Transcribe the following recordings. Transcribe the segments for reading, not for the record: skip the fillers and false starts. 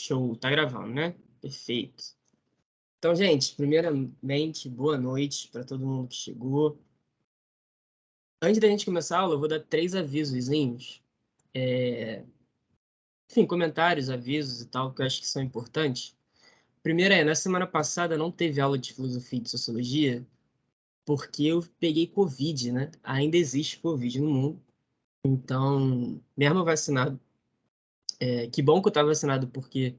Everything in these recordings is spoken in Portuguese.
Show, tá gravando, né? Perfeito. Então, gente, primeiramente, boa noite para todo mundo que chegou. Antes da gente começar a aula, eu vou dar 3 avisozinhos. Enfim, comentários, avisos e tal, que eu acho que são importantes. Primeiro na semana passada não teve aula de filosofia e de sociologia, porque eu peguei Covid, né? Ainda existe Covid no mundo. Então, mesmo vacinado, que bom que eu estava vacinado, porque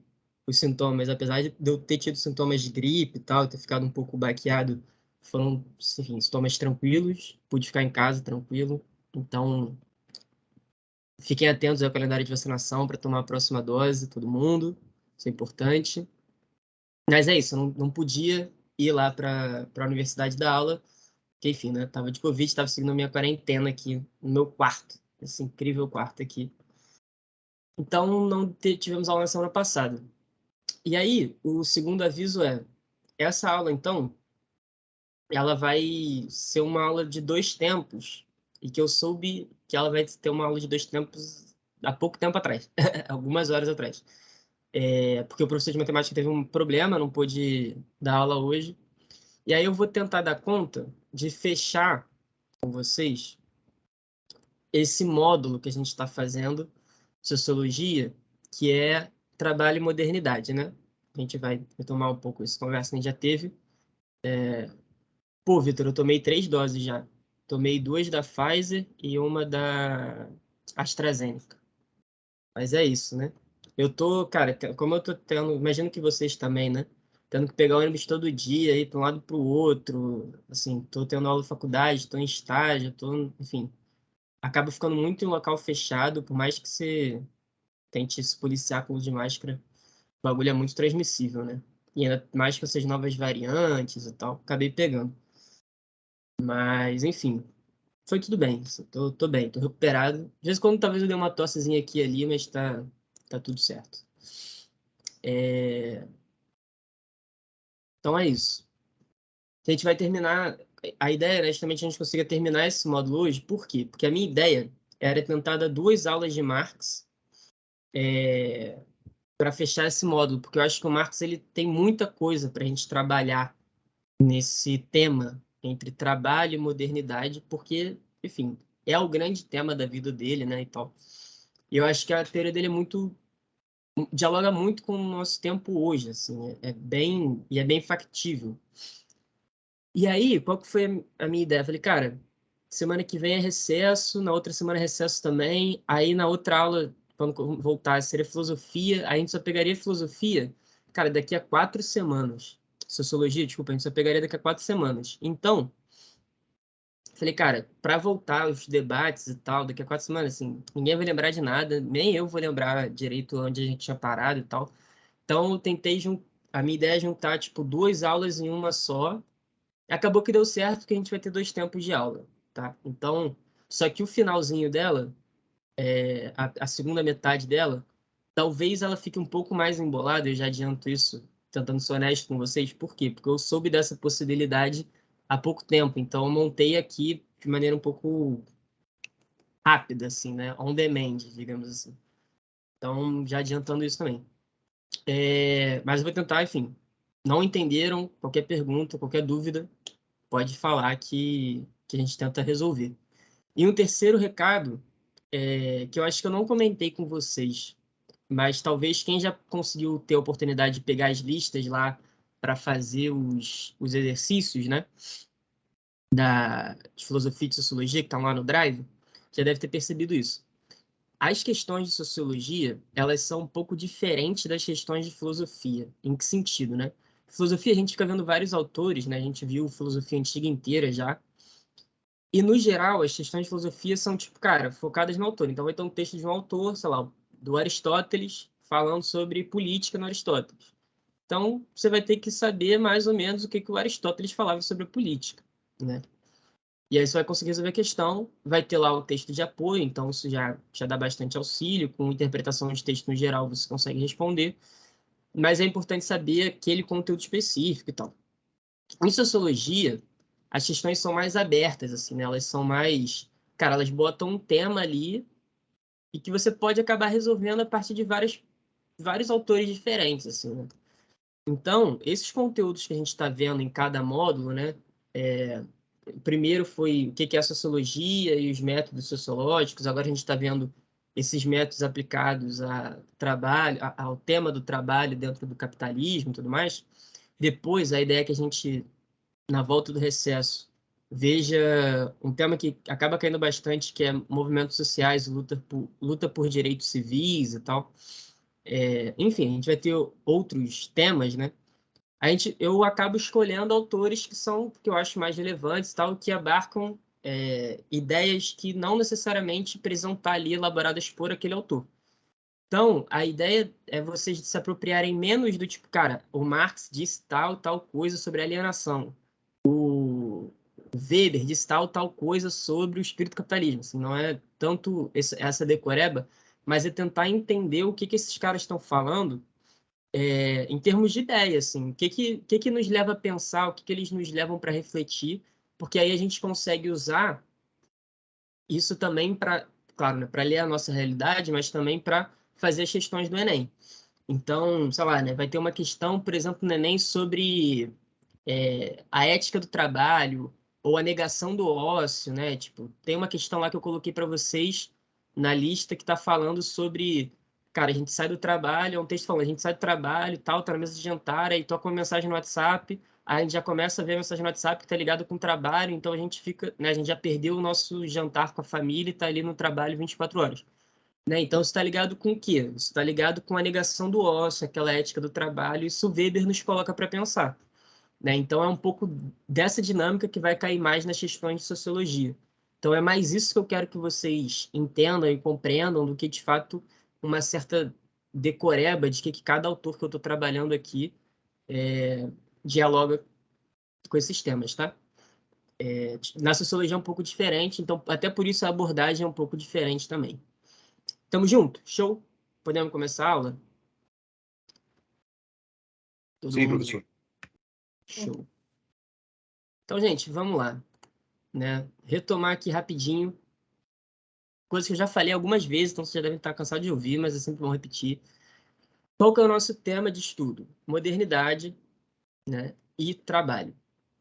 os sintomas, apesar de eu ter tido sintomas de gripe e tal, ter ficado um pouco baqueado, foram, enfim, sintomas tranquilos, pude ficar em casa tranquilo. Então, fiquem atentos ao calendário de vacinação para tomar a próxima dose, todo mundo, isso é importante. Mas é isso, eu não podia ir lá para a universidade da aula, porque, enfim, né, tava de Covid, estava seguindo a minha quarentena aqui no meu quarto, esse incrível quarto aqui. Então, não tivemos aula na semana passada. E aí, o segundo aviso essa aula, então, ela vai ser uma aula de 2 tempos, e que eu soube que ela vai ter uma aula de 2 tempos há pouco tempo atrás, algumas horas atrás. Porque o professor de matemática teve um problema, não pôde dar aula hoje. E aí eu vou tentar dar conta de fechar com vocês esse módulo que a gente está fazendo, Sociologia, que é Trabalho e Modernidade, né? A gente vai retomar um pouco essa conversa que a gente já teve. Pô, Vitor, eu tomei 3 doses já. Tomei 2 da Pfizer e uma da AstraZeneca. Mas é isso, né? Eu tô, cara, como eu tô tendo, imagino que vocês também, né? Tendo que pegar o ônibus todo dia, ir para um lado para o outro, assim, tô tendo aula de faculdade, tô em estágio, enfim, acaba ficando muito em local fechado, por mais que você tente se policiar com o uso de máscara, o bagulho é muito transmissível, né? E ainda mais com essas novas variantes e tal, acabei pegando. Mas, enfim, foi tudo bem. Tô bem, tô recuperado. De vez em quando talvez eu dê uma tossezinha aqui e ali, mas tá tudo certo. Então é isso. A gente vai terminar. A ideia era justamente a gente consiga terminar esse módulo hoje. Por quê? Porque a minha ideia era tentar dar 2 aulas de Marx para fechar esse módulo, porque eu acho que o Marx ele tem muita coisa para a gente trabalhar nesse tema entre trabalho e modernidade, porque, enfim, é o grande tema da vida dele, né, e tal. E eu acho que a teoria dele dialoga muito com o nosso tempo hoje, assim, é bem factível. E aí, qual que foi a minha ideia? Eu falei, cara, semana que vem é recesso, na outra semana é recesso também, aí na outra aula, quando voltar, seria filosofia, aí a gente só pegaria filosofia, cara, daqui a 4 semanas. Sociologia, desculpa, a gente só pegaria daqui a 4 semanas. Então, falei, cara, para voltar os debates e tal, daqui a 4 semanas, assim, ninguém vai lembrar de nada, nem eu vou lembrar direito onde a gente tinha parado e tal. Então, eu tentei a minha ideia é juntar, tipo, 2 aulas em uma só. Acabou que deu certo, que a gente vai ter 2 tempos de aula, tá? Então, só que o finalzinho dela, a segunda metade dela, talvez ela fique um pouco mais embolada, eu já adianto isso, tentando ser honesto com vocês. Por quê? Porque eu soube dessa possibilidade há pouco tempo, então eu montei aqui de maneira um pouco rápida, assim, né? On demand, digamos assim. Então, já adiantando isso também. Mas eu vou tentar, enfim. Não entenderam? Qualquer pergunta, qualquer dúvida, pode falar que a gente tenta resolver. E um terceiro recado, que eu acho que eu não comentei com vocês, mas talvez quem já conseguiu ter a oportunidade de pegar as listas lá para fazer os exercícios, né, de filosofia e de sociologia, que estão lá no Drive, já deve ter percebido isso. As questões de sociologia, elas são um pouco diferentes das questões de filosofia. Em que sentido, né? Filosofia, a gente fica vendo vários autores, né? A gente viu filosofia antiga inteira já. E, no geral, as questões de filosofia são, tipo, cara, focadas no autor. Então, vai ter um texto de um autor, sei lá, do Aristóteles, falando sobre política no Aristóteles. Então, você vai ter que saber mais ou menos o que o Aristóteles falava sobre a política, né? E aí você vai conseguir resolver a questão, vai ter lá o texto de apoio, então isso já dá bastante auxílio, com interpretação de texto no geral você consegue responder, mas é importante saber aquele conteúdo específico e tal. Em sociologia, as questões são mais abertas, assim, né? Elas são mais... Cara, elas botam um tema ali e que você pode acabar resolvendo a partir de várias vários autores diferentes, assim, né? Então, esses conteúdos que a gente está vendo em cada módulo, né? O primeiro foi o que é a sociologia e os métodos sociológicos. Agora a gente está vendo esses métodos aplicados a trabalho, ao tema do trabalho dentro do capitalismo e tudo mais. Depois, a ideia é que a gente, na volta do recesso, veja um tema que acaba caindo bastante, que é movimentos sociais, luta por direitos civis e tal. Enfim, a gente vai ter outros temas, né? Eu acabo escolhendo autores que eu acho mais relevantes, tal, que abarcam ideias que não necessariamente precisam estar ali elaboradas por aquele autor. Então, a ideia é vocês se apropriarem menos do tipo, cara, o Marx disse tal coisa sobre alienação. O Weber disse tal coisa sobre o espírito do capitalismo. Assim, não é tanto essa decoreba, mas é tentar entender o que esses caras estão falando em termos de ideia, assim, o que nos leva a pensar, o que eles nos levam para refletir, porque aí a gente consegue usar isso também para, claro, né, para ler a nossa realidade, mas também para fazer as questões do Enem. Então, sei lá, né, vai ter uma questão, por exemplo, no Enem sobre a ética do trabalho ou a negação do ócio, né? Tipo, tem uma questão lá que eu coloquei para vocês na lista que está falando sobre, cara, a gente sai do trabalho, é um texto falando, a gente sai do trabalho e tal, tá na mesa de jantar, aí toca uma mensagem no WhatsApp, aí a gente já começa a ver a mensagem no WhatsApp que tá ligado com o trabalho, então a gente fica, né, a gente já perdeu o nosso jantar com a família e tá ali no trabalho 24 horas. Né? Então, isso está ligado com o quê? Isso está ligado com a negação do ócio, aquela ética do trabalho, isso o Weber nos coloca para pensar. Né? Então, é um pouco dessa dinâmica que vai cair mais nas questões de sociologia. Então, é mais isso que eu quero que vocês entendam e compreendam do que, de fato, uma certa decoreba de que cada autor que eu estou trabalhando aqui dialoga com esses temas, tá? Na sociologia é um pouco diferente, então, até por isso a abordagem é um pouco diferente também. Tamo junto? Show? Podemos começar a aula? Todo Sim, mundo? professor. Show. Então, gente, vamos lá. Né? Retomar aqui rapidinho coisa que eu já falei algumas vezes, então vocês já devem estar cansados de ouvir, mas é sempre bom repetir. Qual que é o nosso tema de estudo? Modernidade, né, e trabalho.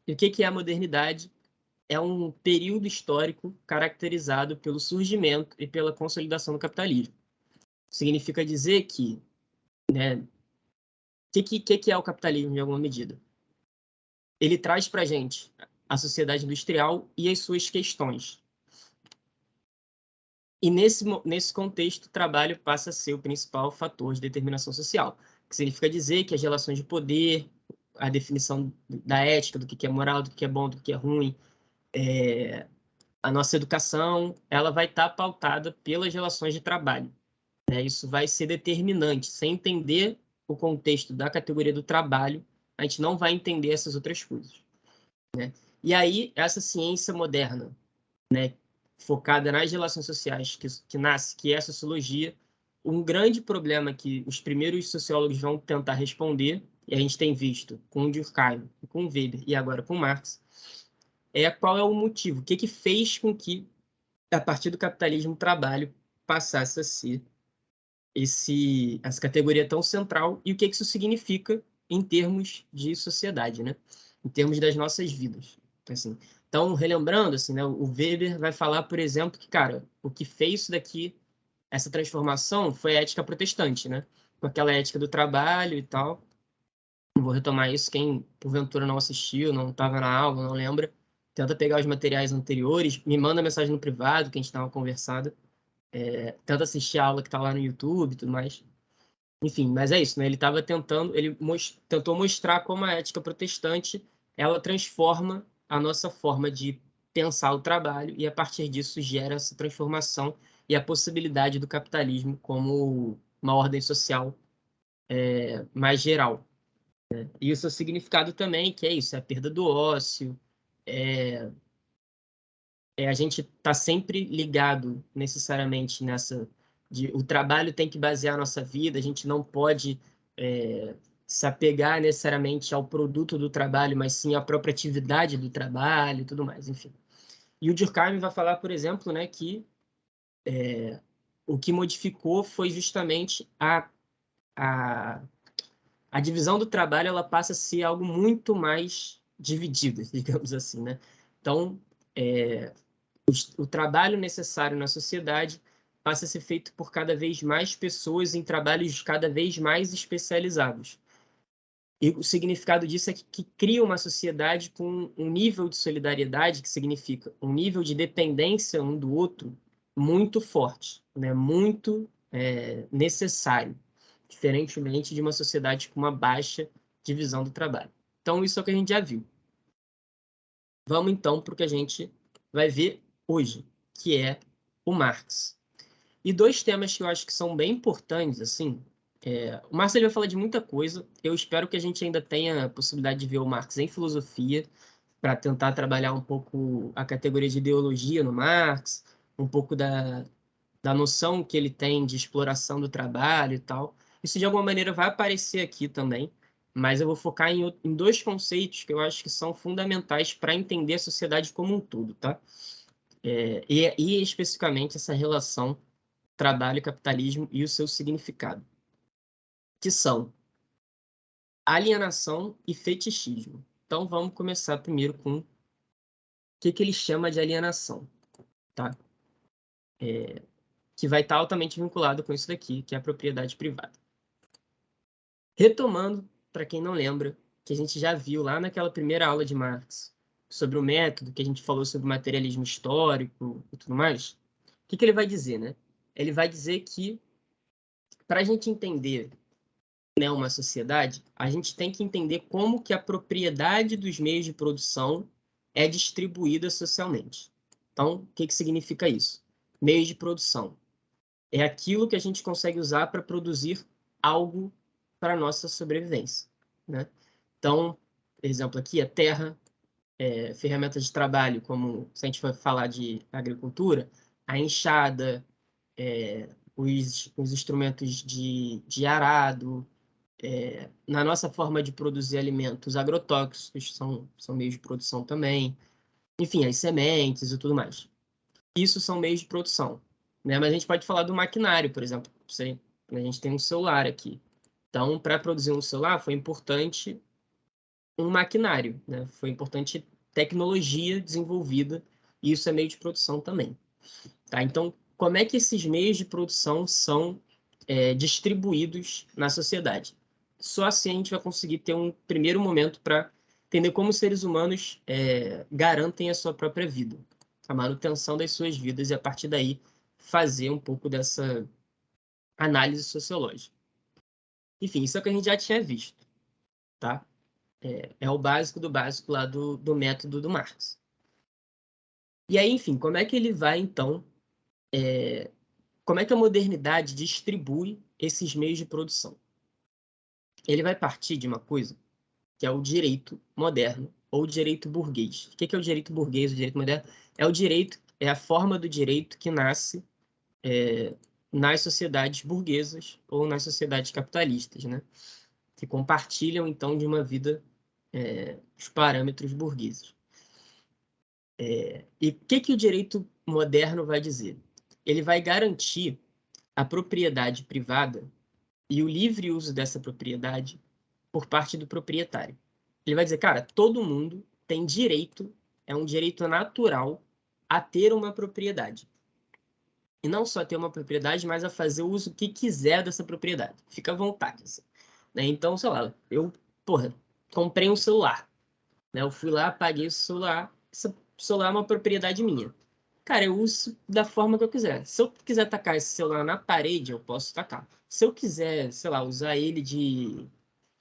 E o que é a modernidade? É um período histórico caracterizado pelo surgimento e pela consolidação do capitalismo. Significa dizer que, né, que é o capitalismo em alguma medida? Ele traz para a gente a sociedade industrial e as suas questões. E nesse contexto, o trabalho passa a ser o principal fator de determinação social, que significa dizer que as relações de poder, a definição da ética, do que é moral, do que é bom, do que é ruim, a nossa educação, ela vai estar pautada pelas relações de trabalho. Né? Isso vai ser determinante. Sem entender o contexto da categoria do trabalho, a gente não vai entender essas outras coisas. Né? E aí, essa ciência moderna, né, focada nas relações sociais que nasce, que é a sociologia, um grande problema que os primeiros sociólogos vão tentar responder, e a gente tem visto com o Durkheim, com o Weber e agora com Marx, é qual é o motivo, o que fez com que, a partir do capitalismo, o trabalho passasse a ser essa categoria tão central e o que isso significa em termos de sociedade, né? Em termos das nossas vidas. Assim, então, relembrando, assim, né, o Weber vai falar, por exemplo, que, cara, o que fez isso daqui, essa transformação, foi a ética protestante, né? Com aquela ética do trabalho e tal. Vou retomar isso, quem porventura não assistiu, não estava na aula, não lembra, tenta pegar os materiais anteriores, me manda mensagem no privado, que a gente estava conversando, tenta assistir a aula que está lá no YouTube e tudo mais. Enfim, mas é isso, né? Ele estava tentando, tentou mostrar como a ética protestante ela transforma a nossa forma de pensar o trabalho e a partir disso gera essa transformação e a possibilidade do capitalismo como uma ordem social mais geral. E o seu significado também, que é isso, é a perda do ócio, é, a gente está sempre ligado necessariamente nessa o trabalho tem que basear a nossa vida, a gente não pode se apegar necessariamente ao produto do trabalho, mas sim à própria atividade do trabalho e tudo mais, enfim. E o Durkheim vai falar, por exemplo, né, que o que modificou foi justamente a divisão do trabalho ela passa a ser algo muito mais dividido, digamos assim, né? Então, o trabalho necessário na sociedade passa a ser feito por cada vez mais pessoas em trabalhos cada vez mais especializados. E o significado disso é que cria uma sociedade com um nível de solidariedade, que significa um nível de dependência um do outro muito forte, né? Muito necessário, diferentemente de uma sociedade com uma baixa divisão do trabalho. Então, isso é o que a gente já viu. Vamos, então, para o que a gente vai ver hoje, que é o Marx. E dois temas que eu acho que são bem importantes, assim, o Marx ele vai falar de muita coisa. Eu espero que a gente ainda tenha a possibilidade de ver o Marx em filosofia, para tentar trabalhar um pouco a categoria de ideologia no Marx, um pouco da noção que ele tem de exploração do trabalho e tal. Isso, de alguma maneira, vai aparecer aqui também, mas eu vou focar em dois conceitos que eu acho que são fundamentais para entender a sociedade como um todo, tá? E especificamente essa relação trabalho, capitalismo e o seu significado, que são alienação e fetichismo. Então, vamos começar primeiro com o que ele chama de alienação, tá? Que vai estar altamente vinculado com isso daqui, que é a propriedade privada. Retomando, para quem não lembra, que a gente já viu lá naquela primeira aula de Marx, sobre o método, que a gente falou sobre o materialismo histórico e tudo mais, o que ele vai dizer, né? Ele vai dizer que, para a gente entender, né, uma sociedade, a gente tem que entender como que a propriedade dos meios de produção é distribuída socialmente. Então, o que significa isso? Meios de produção. É aquilo que a gente consegue usar para produzir algo para a nossa sobrevivência, né? Então, exemplo aqui, a terra, ferramentas de trabalho, como se a gente for falar de agricultura, a enxada, os instrumentos de arado, na nossa forma de produzir alimentos, agrotóxicos são meios de produção também, enfim, as sementes e tudo mais. Isso são meios de produção, né? Mas a gente pode falar do maquinário, por exemplo. A gente tem um celular aqui. Então, para produzir um celular, foi importante um maquinário, né? Foi importante tecnologia desenvolvida, e isso é meio de produção também. Tá? Então, como é que esses meios de produção são distribuídos na sociedade? Só assim a gente vai conseguir ter um primeiro momento para entender como os seres humanos garantem a sua própria vida, a manutenção das suas vidas, e a partir daí fazer um pouco dessa análise sociológica. Enfim, isso é o que a gente já tinha visto, tá? É o básico do básico lá do método do Marx. E aí, enfim, como é que ele vai, então, como é que a modernidade distribui esses meios de produção? Ele vai partir de uma coisa que é o direito moderno ou direito burguês. O que é o direito burguês, o direito moderno? É a forma do direito que nasce nas sociedades burguesas ou nas sociedades capitalistas, né? Que compartilham, então, de uma vida, os parâmetros burgueses. E o que o direito moderno vai dizer? Ele vai garantir a propriedade privada e o livre uso dessa propriedade por parte do proprietário. Ele vai dizer, cara, todo mundo tem direito, é um direito natural a ter uma propriedade. E não só ter uma propriedade, mas a fazer o uso que quiser dessa propriedade. Fica à vontade. Assim, né? Então, sei lá, porra, comprei um celular. Né? Eu fui lá, paguei o celular. Esse celular é uma propriedade minha. Cara, eu uso da forma que eu quiser. Se eu quiser tacar esse celular na parede, eu posso tacar. Se eu quiser, sei lá, usar ele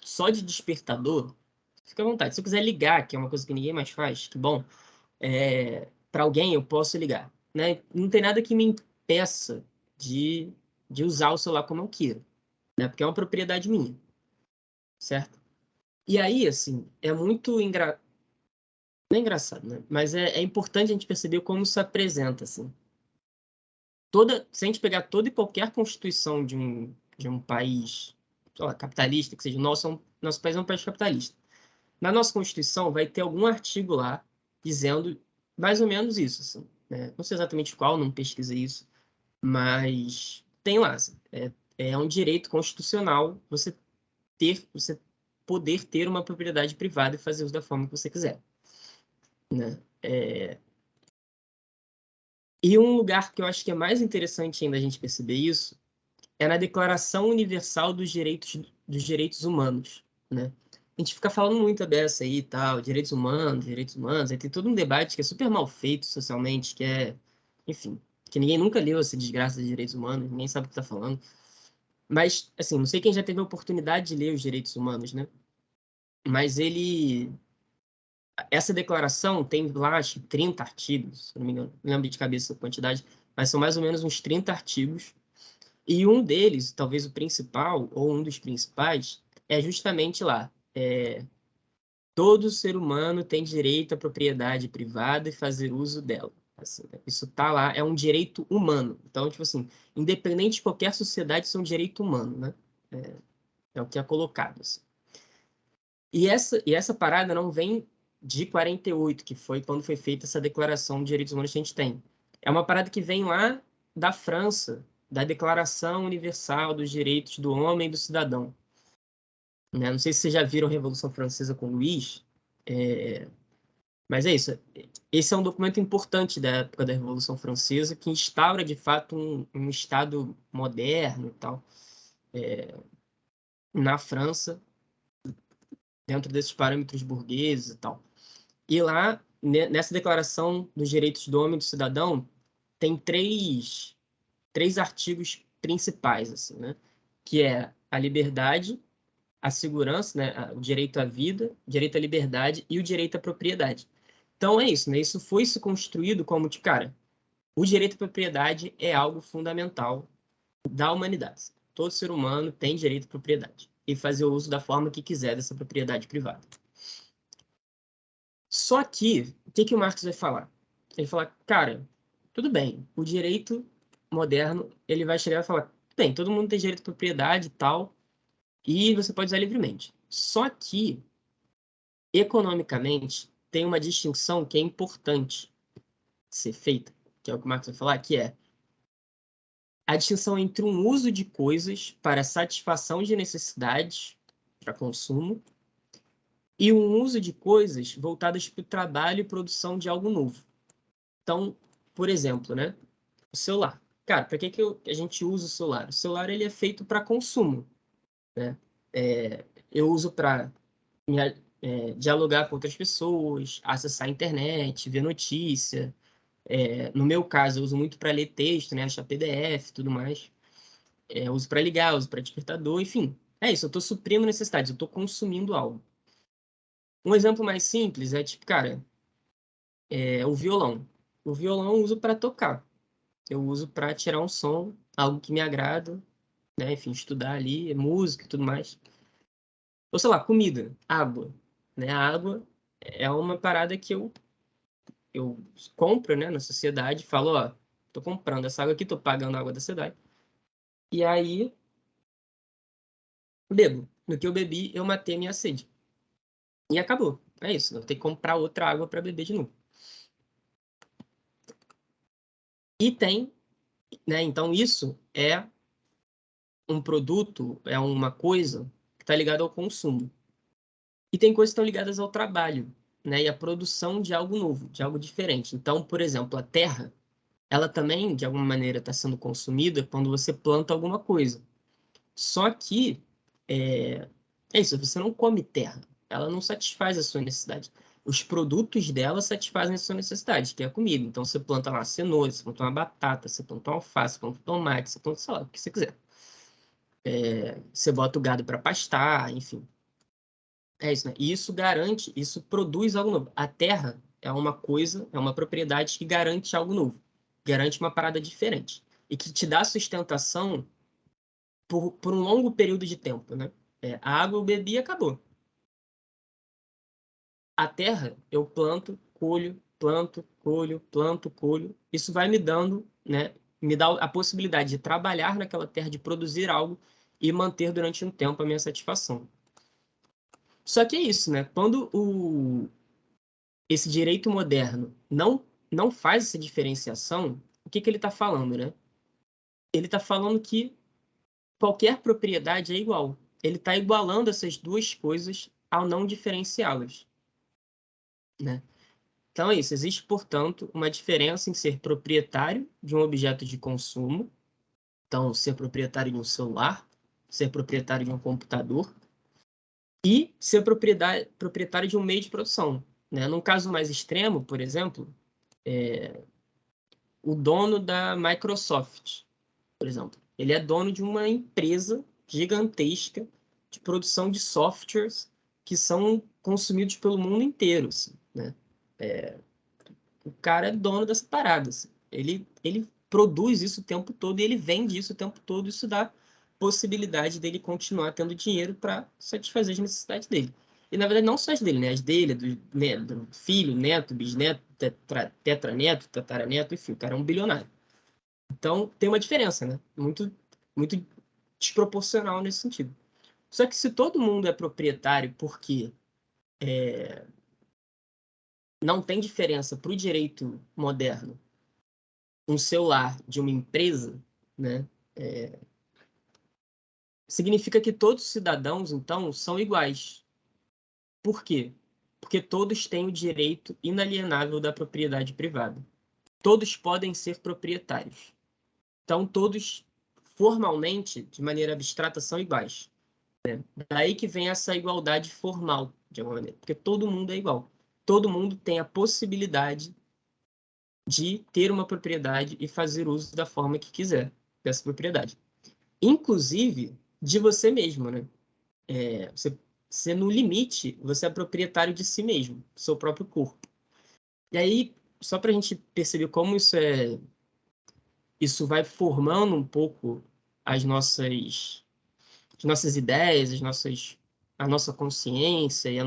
só de despertador, fica à vontade. Se eu quiser ligar, que é uma coisa que ninguém mais faz, que bom, para alguém eu posso ligar. Né? Não tem nada que me impeça de usar o celular como eu quero, né? Porque é uma propriedade minha, certo? E aí, assim, é muito não é engraçado, né? Mas é importante a gente perceber como isso apresenta, assim. Se a gente pegar toda e qualquer constituição de um país, sei lá, capitalista, que seja nosso país é um país capitalista. Na nossa Constituição vai ter algum artigo lá dizendo mais ou menos isso, assim, né? Não sei exatamente qual, não pesquisei isso, mas tem lá, assim, é um direito constitucional você poder ter uma propriedade privada e fazer uso da forma que você quiser, né? E um lugar que eu acho que é mais interessante ainda a gente perceber isso é na Declaração Universal dos Direitos Humanos, né? A gente fica falando muito dessa aí e tal, direitos humanos, aí tem todo um debate que é super mal feito socialmente, que é, enfim, que ninguém nunca leu essa desgraça de direitos humanos, ninguém sabe o que está falando. Mas, assim, não sei quem já teve a oportunidade de ler os direitos humanos, né? Mas essa declaração tem lá, acho que 30 artigos, se não me engano, não lembro de cabeça a quantidade, mas são mais ou menos uns 30 artigos. E um deles, talvez o principal, ou um dos principais, é justamente lá. Todo ser humano tem direito à propriedade privada e fazer uso dela. Assim, né? Isso tá lá, é um direito humano. Então, tipo assim, independente de qualquer sociedade, isso é um direito humano, né? É o que é colocado, assim. E essa parada não vem de 48, que foi quando foi feita essa declaração de direitos humanos que a gente tem. É uma parada que vem lá da França, da Declaração Universal dos Direitos do Homem e do Cidadão. Né? Não sei se vocês já viram a Revolução Francesa com Luís, mas é isso. Esse é um documento importante da época da Revolução Francesa que instaura, de fato, um Estado moderno e tal, na França, dentro desses parâmetros burgueses e tal. E lá, nessa Declaração dos Direitos do Homem e do Cidadão, tem três artigos principais, assim, né? Que é a liberdade, a segurança, né? O direito à vida, o direito à liberdade e o direito à propriedade. Então é isso, né? Isso foi se construído como, tipo, cara, o direito à propriedade é algo fundamental da humanidade. Todo ser humano tem direito à propriedade e fazer o uso da forma que quiser dessa propriedade privada. Só que, o que o Marx vai falar? Ele fala, cara, tudo bem, o direito moderno, ele vai chegar e falar, bem, todo mundo tem direito à propriedade e tal, e você pode usar livremente. Só que, economicamente, tem uma distinção que é importante ser feita, que é o que o Marx vai falar, que é a distinção entre um uso de coisas para satisfação de necessidades para consumo e um uso de coisas voltadas para o trabalho e produção de algo novo. Então, por exemplo, né, o celular. Cara, para que a gente usa o celular? O celular ele é feito para consumo, né? Eu uso para dialogar com outras pessoas, acessar a internet, ver notícia. No meu caso, eu uso muito para ler texto, né, achar PDF, tudo mais. Eu uso para ligar, uso para despertador, enfim. É isso, eu estou suprindo necessidades, eu estou consumindo algo. Um exemplo mais simples é tipo, cara, o violão. O violão eu uso para tocar. Eu uso para tirar um som, algo que me agrada, né? Enfim, estudar ali, música e tudo mais. Ou sei lá, comida, água, né? A água é uma parada que eu compro, né, na sociedade, falo, ó, tô comprando essa água aqui, tô pagando a água da cidade. E aí, bebo. No que eu bebi, eu matei a minha sede. E acabou. É isso, eu tenho que comprar outra água para beber de novo. E tem, né? Então isso é um produto, é uma coisa que está ligada ao consumo. E tem coisas que estão ligadas ao trabalho, né? E à produção de algo novo, de algo diferente. Então, por exemplo, a terra, ela também, de alguma maneira, está sendo consumida quando você planta alguma coisa. Só que é, é isso, você não come terra. Ela não satisfaz a sua necessidade. Os produtos dela satisfazem a sua necessidade, que é a comida. Então, você planta lá cenoura, você planta uma batata, você planta uma alface, você planta tomate, você planta, sei lá, o que você quiser. Você bota o gado para pastar, enfim. É isso, né? E isso garante, isso produz algo novo. A terra é uma coisa, é uma propriedade que garante algo novo. Garante uma parada diferente. E que te dá sustentação por um longo período de tempo, né? A água eu bebi e acabou. A terra eu planto, colho, planto, colho, planto, colho. Isso vai me dando, né? Me dá a possibilidade de trabalhar naquela terra, de produzir algo e manter durante um tempo a minha satisfação. Só que é isso, né? Quando esse direito moderno não faz essa diferenciação, o que ele está falando, né? Ele está falando que qualquer propriedade é igual. Ele está igualando essas duas coisas ao não diferenciá-las, né? Então é isso. Existe, portanto, uma diferença em ser proprietário de um objeto de consumo, então ser proprietário de um celular, ser proprietário de um computador, e ser proprietário de um meio de produção, né? Num caso mais extremo, por exemplo, o dono da Microsoft, por exemplo, ele é dono de uma empresa gigantesca de produção de softwares que são consumidos pelo mundo inteiro, assim, né? O cara é dono dessa parada, assim. Ele produz isso o tempo todo e ele vende isso o tempo todo. Isso dá possibilidade dele continuar tendo dinheiro para satisfazer as necessidades dele. E, na verdade, não só as dele, né? As dele, né? Do filho, neto, bisneto, tetraneto, tataraneto, enfim, o cara é um bilionário. Então, tem uma diferença, né? Muito desproporcional nesse sentido. Só que se todo mundo é proprietário porque não tem diferença para o direito moderno um celular de uma empresa, né, significa que todos os cidadãos, então, são iguais. Por quê? Porque todos têm o direito inalienável da propriedade privada. Todos podem ser proprietários. Então, todos, formalmente, de maneira abstrata, são iguais. Daí que vem essa igualdade formal, de alguma maneira, porque todo mundo é igual. Todo mundo tem a possibilidade de ter uma propriedade e fazer uso da forma que quiser dessa propriedade. Inclusive de você mesmo, né? Você, no limite, você é proprietário de si mesmo, do seu próprio corpo. E aí, só para a gente perceber como isso vai formando um pouco as nossas ideias, a nossa consciência e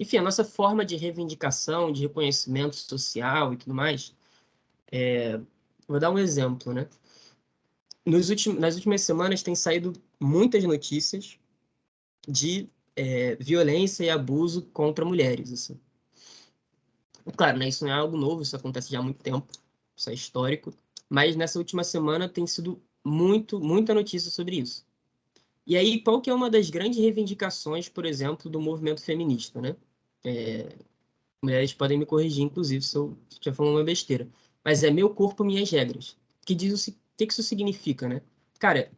enfim, a nossa forma de reivindicação, de reconhecimento social e tudo mais. Vou dar um exemplo, né? Nas últimas semanas tem saído muitas notícias de violência e abuso contra mulheres, assim. Claro, né, isso não é algo novo, isso acontece já há muito tempo, isso é histórico, mas nessa última semana tem sido muita notícia sobre isso. E aí, qual que é uma das grandes reivindicações, por exemplo, do movimento feminista, né? Mulheres podem me corrigir, inclusive, se eu estiver falando uma besteira. Mas é meu corpo, minhas regras. O que isso significa, né? Cara,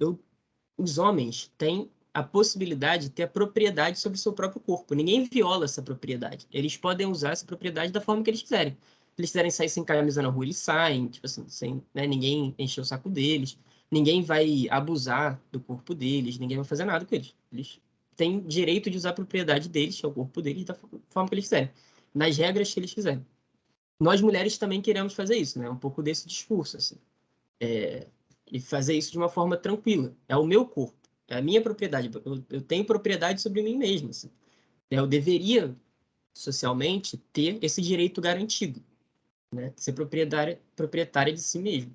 os homens têm a possibilidade de ter a propriedade sobre o seu próprio corpo. Ninguém viola essa propriedade. Eles podem usar essa propriedade da forma que eles quiserem. Se eles quiserem sair sem camisa na rua, eles saem, tipo assim, sem, né, ninguém encher o saco deles. Ninguém vai abusar do corpo deles, ninguém vai fazer nada com eles. Eles têm direito de usar a propriedade deles, que é o corpo deles, da forma que eles quiserem, nas regras que eles quiserem. Nós mulheres também queremos fazer isso, né? Um pouco desse discurso, assim. E fazer isso de uma forma tranquila. É o meu corpo, é a minha propriedade. Eu tenho propriedade sobre mim mesmo. Assim. Eu deveria, socialmente, ter esse direito garantido, né? Ser proprietária de si mesmo.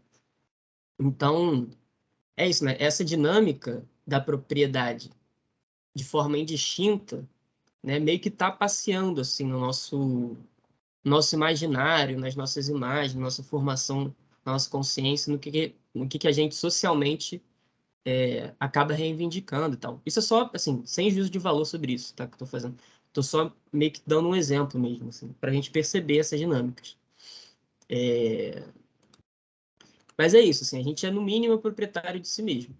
Então, é isso, né? Essa dinâmica da propriedade de forma indistinta, né? Meio que está passeando assim no nosso imaginário, nas nossas imagens, na nossa formação, na nossa consciência, no que a gente socialmente acaba reivindicando e tal. Isso é só, assim, sem juízo de valor sobre isso, tá? Que eu tô fazendo. Tô só meio que dando um exemplo mesmo, assim, para a gente perceber essas dinâmicas. Mas é isso, assim, a gente é, no mínimo, proprietário de si mesmo.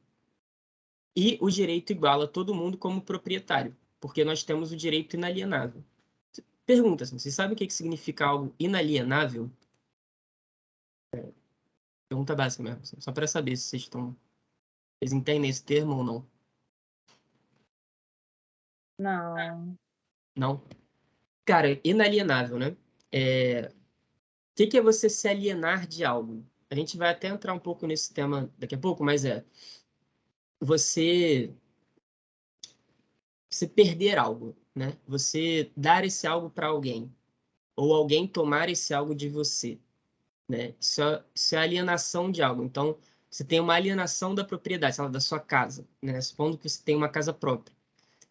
E o direito iguala todo mundo como proprietário, porque nós temos o direito inalienável. Pergunta, assim, vocês sabem o que significa algo inalienável? Pergunta básica mesmo, assim, só para saber se vocês entendem esse termo ou não. Não. Não? Cara, inalienável, né? O que é você se alienar de algo? A gente vai até entrar um pouco nesse tema daqui a pouco, mas você, você perder algo, né? Você dar esse algo para alguém, ou alguém tomar esse algo de você, né? Isso é alienação de algo. Então, você tem uma alienação da propriedade, sei lá, da sua casa, né? Supondo que você tem uma casa própria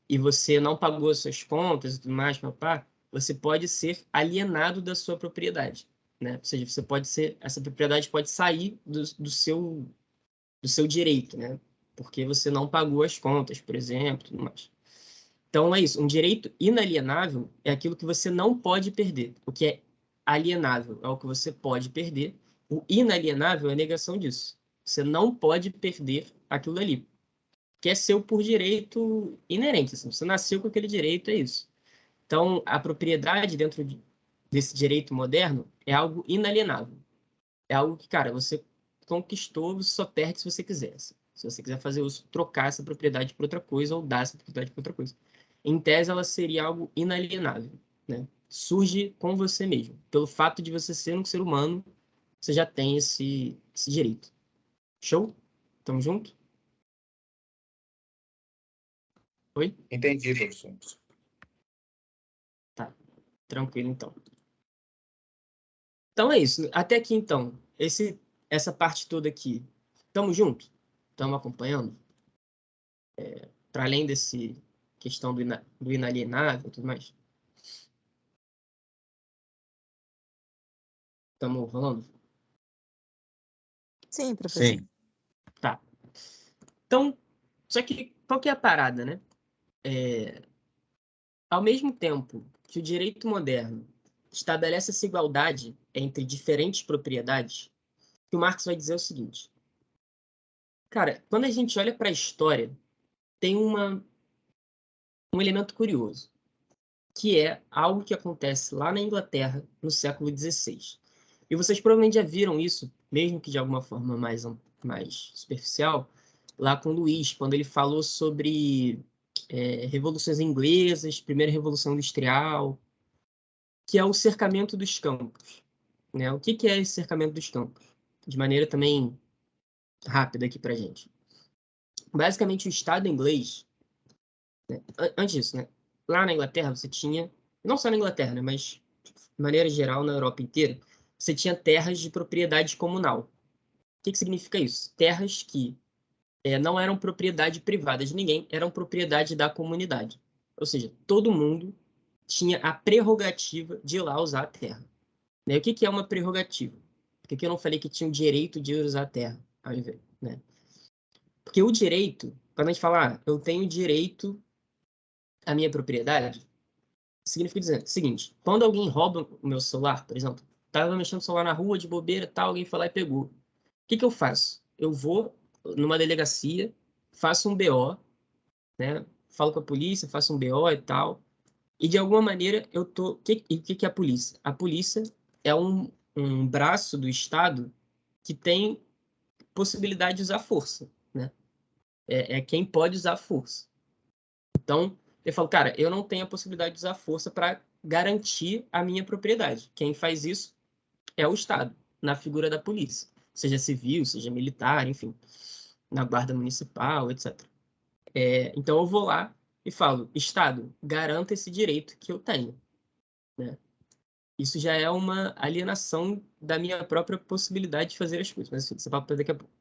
e você não pagou as suas contas e tudo mais, papá, você pode ser alienado da sua propriedade, né? Ou seja, essa propriedade pode sair do seu do seu direito, né? Porque você não pagou as contas, por exemplo, tudo mais. Então, é isso. Um direito inalienável é aquilo que você não pode perder. O que é alienável é o que você pode perder. O inalienável é a negação disso. Você não pode perder aquilo ali, que é seu por direito inerente. Assim. Você nasceu com aquele direito, é isso. Então, a propriedade dentro desse direito moderno é algo inalienável. É algo que, cara, você conquistou, você só perde se você quiser. Assim. Se você quiser fazer uso, trocar essa propriedade por outra coisa ou dar essa propriedade por outra coisa. Em tese, ela seria algo inalienável, né? Surge com você mesmo. Pelo fato de você ser um ser humano, você já tem esse direito. Show? Tamo junto? Oi? Entendi, professor. Tá. Tranquilo, então. Então é isso. Até aqui, então. Essa parte toda aqui. Tamo junto? Tamo acompanhando? Para além desse questão do inalienável e tudo mais. Estamos rolando? Sim, professor. Sim. Tá. Então, só que qual que é a parada, né? Ao mesmo tempo que o direito moderno estabelece essa igualdade entre diferentes propriedades, o que o Marx vai dizer é o seguinte. Cara, quando a gente olha para a história, tem um elemento curioso, que é algo que acontece lá na Inglaterra no século XVI. E vocês provavelmente já viram isso, mesmo que de alguma forma mais superficial, lá com Luís, quando ele falou sobre revoluções inglesas, primeira revolução industrial, que é o cercamento dos campos. Né? O que é esse cercamento dos campos? De maneira também rápida aqui para gente. Basicamente, o Estado inglês, né? Antes disso, né? Lá na Inglaterra você tinha, não só na Inglaterra, né? Mas de maneira geral na Europa inteira, você tinha terras de propriedade comunal. O que significa isso? Terras que não eram propriedade privada de ninguém, eram propriedade da comunidade. Ou seja, todo mundo tinha a prerrogativa de ir lá usar a terra. Né? O que é uma prerrogativa? Por que eu não falei que tinha o direito de usar a terra ao invés, né? Porque o direito, quando a gente fala, eu tenho direito à minha propriedade, significa dizer o seguinte, quando alguém rouba o meu celular, por exemplo, estava mexendo no celular na rua, de bobeira, tal, alguém foi lá e pegou. O que eu faço? Eu vou numa delegacia, faço um BO, né? Falo com a polícia, faço um BO e tal, e de alguma maneira eu tô... O que é a polícia? A polícia é um braço do Estado que tem possibilidade de usar força, né? É quem pode usar força. Então, eu falo, cara, eu não tenho a possibilidade de usar força para garantir a minha propriedade. Quem faz isso é o Estado, na figura da polícia, seja civil, seja militar, enfim, na guarda municipal, etc. Então, eu vou lá e falo, Estado, garanta esse direito que eu tenho, né? Isso já é uma alienação da minha própria possibilidade de fazer as coisas. Mas, assim, isso é papo para daqui a pouco.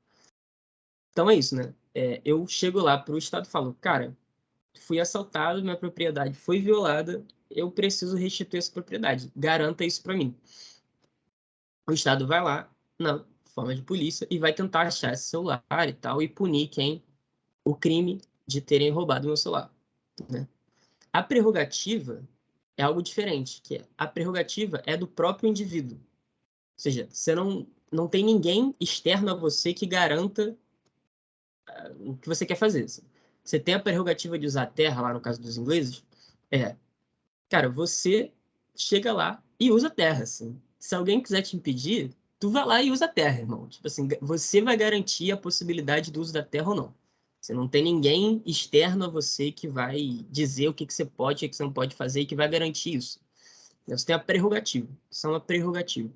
Então, é isso, né? Eu chego lá para o Estado e falo, cara, fui assaltado, minha propriedade foi violada, eu preciso restituir essa propriedade. Garanta isso para mim. O Estado vai lá, na forma de polícia, e vai tentar achar esse celular e tal, e punir o crime de terem roubado meu celular. Né? A prerrogativa é algo diferente, que a prerrogativa é do próprio indivíduo. Ou seja, você não tem ninguém externo a você que garanta o que você quer fazer. Você tem a prerrogativa de usar a terra, lá no caso dos ingleses, cara, você chega lá e usa a terra, assim. Se alguém quiser te impedir, tu vai lá e usa a terra, irmão. Tipo assim, você vai garantir a possibilidade do uso da terra ou não. Você não tem ninguém externo a você que vai dizer o que você pode e o que você não pode fazer e que vai garantir isso. Você tem a prerrogativa. Isso é uma prerrogativa.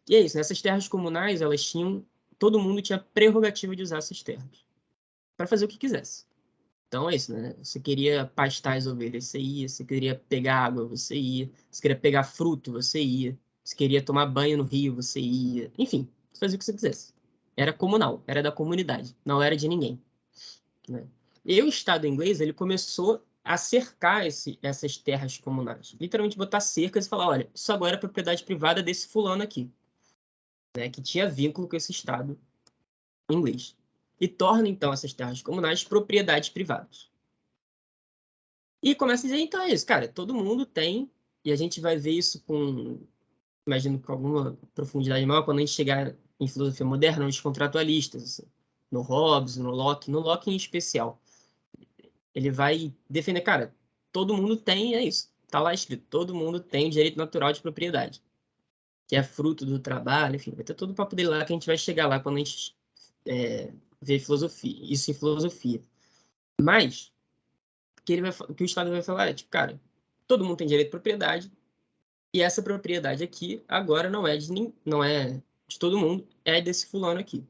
E é isso, nessas terras comunais, elas tinham... Todo mundo tinha a prerrogativa de usar essas terras. Para fazer o que quisesse. Então é isso, né? Você queria pastar as ovelhas, você ia. Você queria pegar água, você ia. Você queria pegar fruto, você ia. Você queria tomar banho no rio, você ia. Enfim, você fazia o que você quisesse. Era comunal, era da comunidade, não era de ninguém. Né? E o Estado inglês, ele começou a cercar essas terras comunais. Literalmente botar cercas e falar, olha, isso agora é propriedade privada desse fulano aqui. Né? Que tinha vínculo com esse Estado em inglês, e torna, então, essas terras comunais propriedades privadas. E começa a dizer, então é isso, cara, todo mundo tem, e a gente vai ver isso com, imagino, com alguma profundidade maior, quando a gente chegar em filosofia moderna, nos contratualistas, assim, no Hobbes, no Locke em especial. Ele vai defender, cara, todo mundo tem, é isso, tá lá escrito, todo mundo tem o direito natural de propriedade, que é fruto do trabalho, enfim, vai ter todo o papo dele lá que a gente vai chegar lá quando a gente ver filosofia, isso em filosofia. Mas o que o Estado vai falar é, tipo, cara, todo mundo tem direito de propriedade, e essa propriedade aqui agora não é de todo mundo, é desse fulano aqui.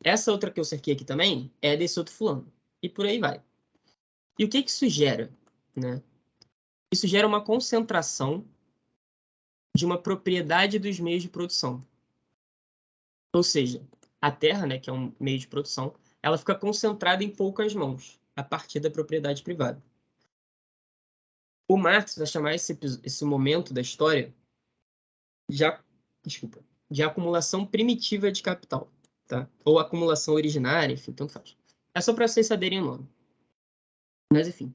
Essa outra que eu cerquei aqui também é desse outro fulano. E por aí vai. E o que isso gera, né? Isso gera uma concentração de uma propriedade dos meios de produção. Ou seja, a terra, né, que é um meio de produção, ela fica concentrada em poucas mãos, a partir da propriedade privada. O Marx vai chamar esse momento da história de, desculpa, de acumulação primitiva de capital, tá? Ou acumulação originária, enfim, tanto faz. É só para vocês saberem o nome. Mas, enfim.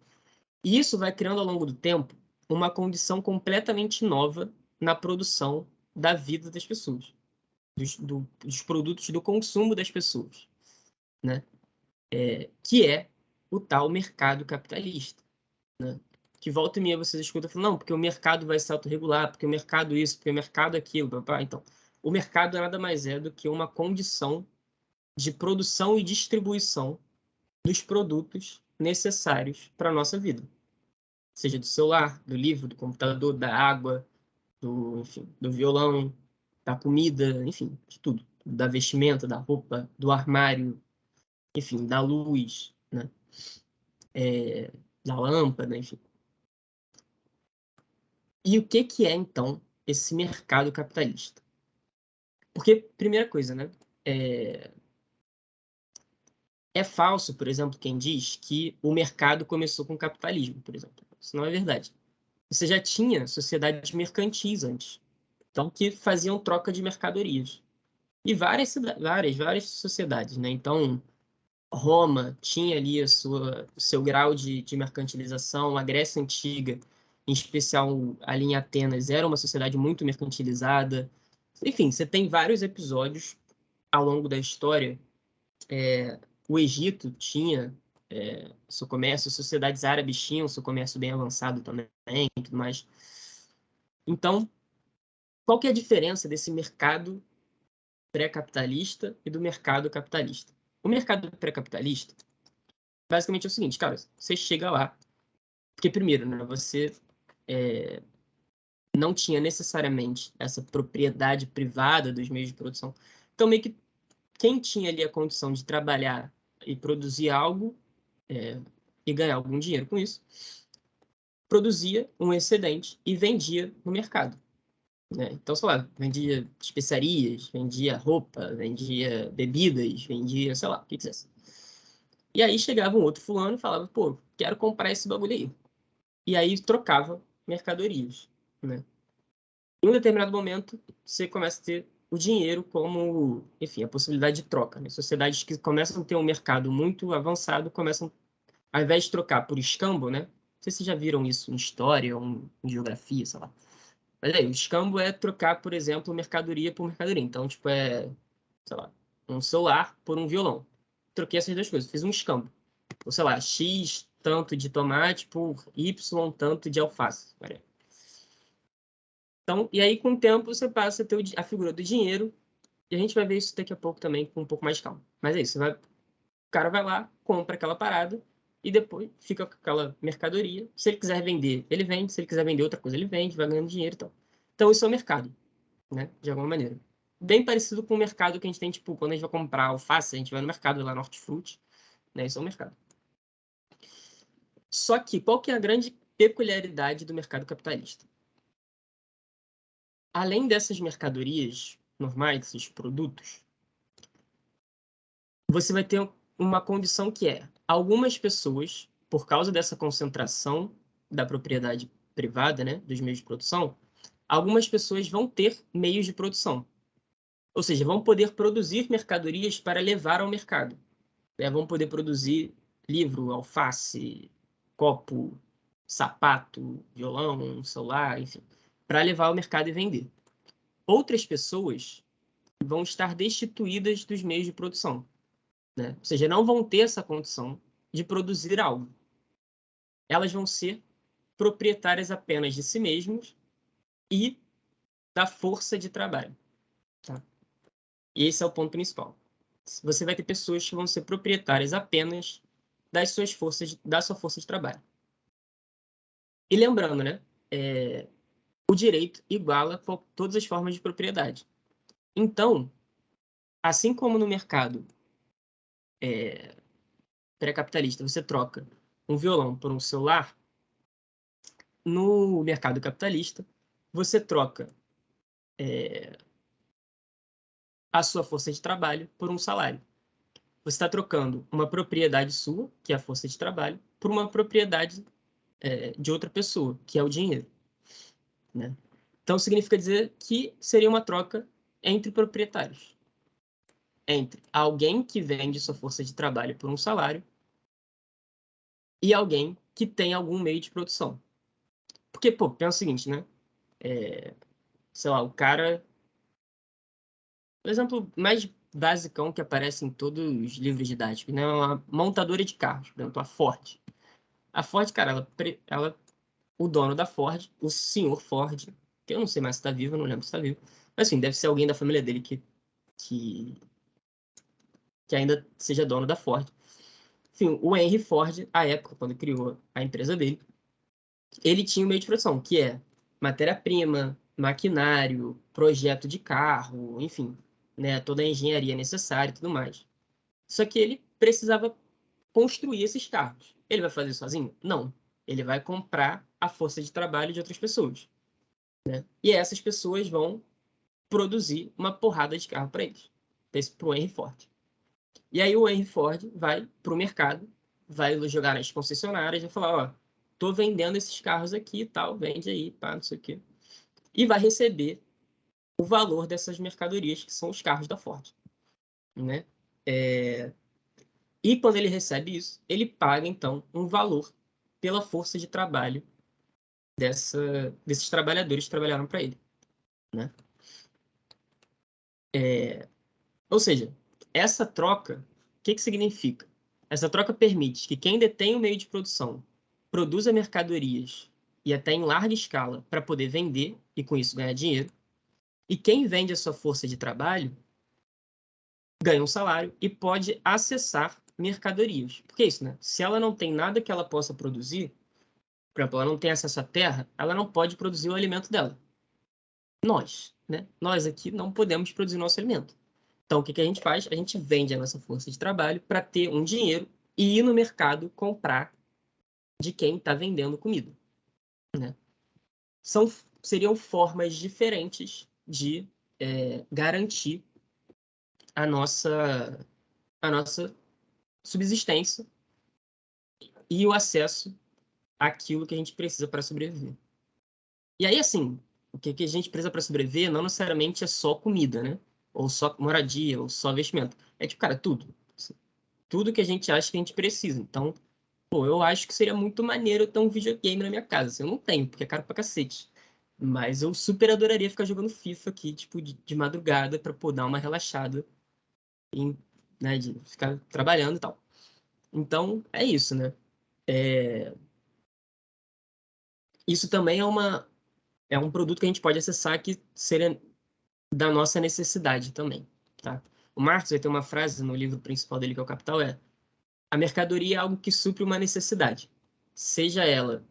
E isso vai criando, ao longo do tempo, uma condição completamente nova na produção da vida das pessoas, dos produtos do consumo das pessoas, né? Que é o tal mercado capitalista, né? Que volta e meia vocês escutam falando, não, porque o mercado vai se autorregular, porque o mercado isso, porque o mercado aquilo, papá. Então, o mercado nada mais é do que uma condição de produção e distribuição dos produtos necessários para a nossa vida. Seja do celular, do livro, do computador, da água, enfim, do violão, da comida, enfim, de tudo. Da vestimenta, da roupa, do armário, enfim, da luz, né? Da lâmpada, enfim. E o que é, então, esse mercado capitalista? Porque, primeira coisa, né? É falso, por exemplo, quem diz que o mercado começou com o capitalismo, por exemplo. Isso não é verdade. Você já tinha sociedades mercantis antes, então que faziam troca de mercadorias. E várias sociedades, né? Então, Roma tinha ali o seu grau de mercantilização, a Grécia Antiga, em especial ali em Atenas, era uma sociedade muito mercantilizada. Enfim, você tem vários episódios ao longo da história. O Egito tinha seu comércio, sociedades árabes tinham seu comércio bem avançado também, e tudo mais. Então, qual que é a diferença desse mercado pré-capitalista e do mercado capitalista? O mercado pré-capitalista, basicamente é o seguinte, cara, você chega lá, porque primeiro, né, você não tinha necessariamente essa propriedade privada dos meios de produção. Então, meio que quem tinha ali a condição de trabalhar e produzir algo e ganhar algum dinheiro com isso, produzia um excedente e vendia no mercado, né? Então, sei lá, vendia especiarias, vendia roupa, vendia bebidas, vendia, sei lá, o que quisesse. E aí chegava um outro fulano e falava, pô, quero comprar esse bagulho aí. E aí trocava mercadorias, né? Em um determinado momento, você começa a ter o dinheiro como, enfim, a possibilidade de troca, né? Sociedades que começam a ter um mercado muito avançado, começam, ao invés de trocar por escambo, né? Não sei se vocês já viram isso em história ou em geografia, sei lá. Mas aí, o escambo é trocar, por exemplo, mercadoria por mercadoria. Então, tipo, sei lá, um celular por um violão. Troquei essas duas coisas, fiz um escambo. Ou, sei lá, X tanto de tomate por Y tanto de alface. Então, e aí, com o tempo, você passa a ter a figura do dinheiro, e a gente vai ver isso daqui a pouco também, com um pouco mais de calma. Mas é isso, o cara vai lá, compra aquela parada, e depois fica com aquela mercadoria. Se ele quiser vender, ele vende. Se ele quiser vender outra coisa, ele vende, vai ganhando dinheiro e tal. Então, isso é o mercado, né? De alguma maneira. Bem parecido com o mercado que a gente tem, tipo, quando a gente vai comprar alface, a gente vai no mercado lá no Hortifruti, né? Isso é o mercado. Só que, qual que é a grande peculiaridade do mercado capitalista? Além dessas mercadorias normais, desses produtos, você vai ter uma condição que é algumas pessoas, por causa dessa concentração da propriedade privada, né, dos meios de produção, algumas pessoas vão ter meios de produção. Ou seja, vão poder produzir mercadorias para levar ao mercado. Vão poder produzir livro, alface, copo, sapato, violão, celular, enfim, para levar ao mercado e vender. Outras pessoas vão estar destituídas dos meios de produção, né? Ou seja, não vão ter essa condição de produzir algo. Elas vão ser proprietárias apenas de si mesmas e da força de trabalho. Tá? E esse é o ponto principal. Você vai ter pessoas que vão ser proprietárias apenas das suas forças, da sua força de trabalho. E lembrando, né? O direito iguala todas as formas de propriedade. Então, assim como no mercado pré-capitalista você troca um violão por um celular, no mercado capitalista você troca a sua força de trabalho por um salário. Você está trocando uma propriedade sua, que é a força de trabalho, por uma propriedade de outra pessoa, que é o dinheiro. Né? Então, significa dizer que seria uma troca entre proprietários. Entre alguém que vende sua força de trabalho por um salário e alguém que tem algum meio de produção. Porque, pô, pensa o seguinte, né? Sei lá, o cara... O exemplo mais basicão que aparece em todos os livros didáticos, né? Uma montadora de carros, por exemplo, a Ford. A Ford, cara, o dono da Ford, o senhor Ford, que eu não sei mais se está vivo, eu não lembro se está vivo, mas assim, deve ser alguém da família dele que, que ainda seja dono da Ford. Enfim, o Henry Ford, à época, quando criou a empresa dele, ele tinha um meio de produção, que é matéria-prima, maquinário, projeto de carro, enfim, né, toda a engenharia necessária e tudo mais. Só que ele precisava construir esses carros. Ele vai fazer sozinho? Não. Ele vai comprar a força de trabalho de outras pessoas. Né? E essas pessoas vão produzir uma porrada de carro para eles. Para o Henry Ford. E aí o Henry Ford vai para o mercado, vai jogar nas concessionárias e falar, ó, tô vendendo esses carros aqui e tal, vende aí, pá, não sei o quê. E vai receber o valor dessas mercadorias, que são os carros da Ford. Né? E quando ele recebe isso, ele paga, então, um valor pela força de trabalho desses trabalhadores que trabalharam para ele. Né? Ou seja, essa troca, o que significa? Essa troca permite que quem detém o meio de produção produza mercadorias e até em larga escala para poder vender e com isso ganhar dinheiro. E quem vende a sua força de trabalho ganha um salário e pode acessar mercadorias. Porque é isso, né? Se ela não tem nada que ela possa produzir, por exemplo, ela não tem acesso à terra, ela não pode produzir o alimento dela. Nós, né? Nós aqui não podemos produzir nosso alimento. Então, o que a gente faz? A gente vende a nossa força de trabalho para ter um dinheiro e ir no mercado comprar de quem está vendendo comida. Né? Seriam formas diferentes de garantir a nossa subsistência e o acesso àquilo que a gente precisa para sobreviver. E aí, assim, o que a gente precisa para sobreviver não necessariamente é só comida, né? Ou só moradia, ou só vestimento. É tipo, cara, tudo. Tudo que a gente acha que a gente precisa. Então, pô, eu acho que seria muito maneiro eu ter um videogame na minha casa. Assim, eu não tenho, porque é caro pra cacete. Mas eu super adoraria ficar jogando FIFA aqui, tipo, de madrugada, pra poder dar uma relaxada, né, de ficar trabalhando e tal. Então, é isso, né? Isso também é um produto que a gente pode acessar que seria da nossa necessidade também, tá? O Marx vai ter uma frase no livro principal dele, que é o Capital, a mercadoria é algo que supre uma necessidade, seja ela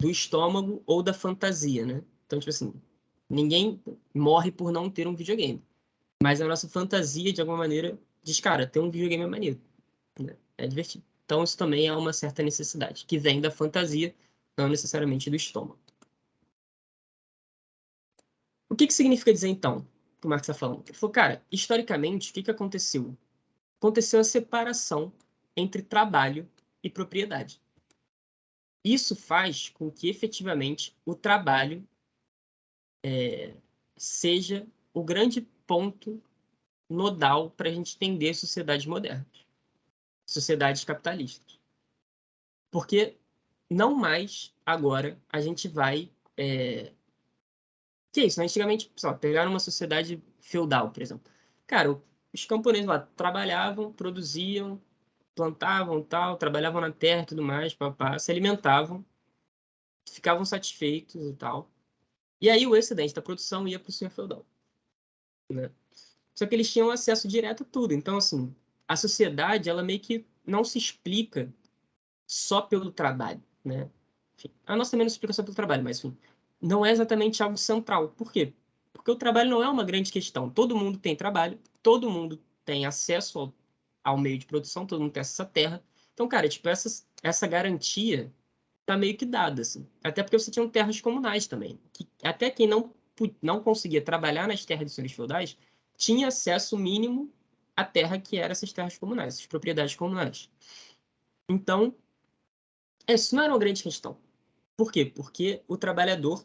do estômago ou da fantasia, né? Então, tipo assim, ninguém morre por não ter um videogame. Mas a nossa fantasia, de alguma maneira, diz, cara, ter um videogame é maneiro, né? É divertido. Então, isso também é uma certa necessidade, que vem da fantasia, não necessariamente do estômago. O que significa dizer, então, o que o Marx está falando? Ele falou, cara, historicamente, o que aconteceu? Aconteceu a separação entre trabalho e propriedade. Isso faz com que, efetivamente, o trabalho seja o grande ponto nodal para a gente entender sociedades modernas, sociedades capitalistas. Porque não mais agora a gente vai... Que é isso, né? Antigamente, sei lá, pegaram uma sociedade feudal, por exemplo. Cara, os camponeses lá trabalhavam, produziam, plantavam, tal, trabalhavam na terra e tudo mais, papá, se alimentavam, ficavam satisfeitos e tal. E aí o excedente da produção ia para o senhor feudal, né? Só que eles tinham acesso direto a tudo. Então, assim, a sociedade, ela meio que não se explica só pelo trabalho, né? Enfim, a nossa também não se explica só pelo trabalho, mas, enfim, não é exatamente algo central. Por quê? Porque o trabalho não é uma grande questão. Todo mundo tem trabalho, todo mundo tem acesso ao meio de produção, todo mundo tem acesso à terra. Então, cara, tipo, essa garantia tá meio que dada, assim. Até porque você tinha terras comunais também. Que até quem não conseguia trabalhar nas terras dos senhores feudais tinha acesso mínimo à terra que eram essas terras comunais, essas propriedades comunais. Então, isso não era uma grande questão. Por quê? Porque o trabalhador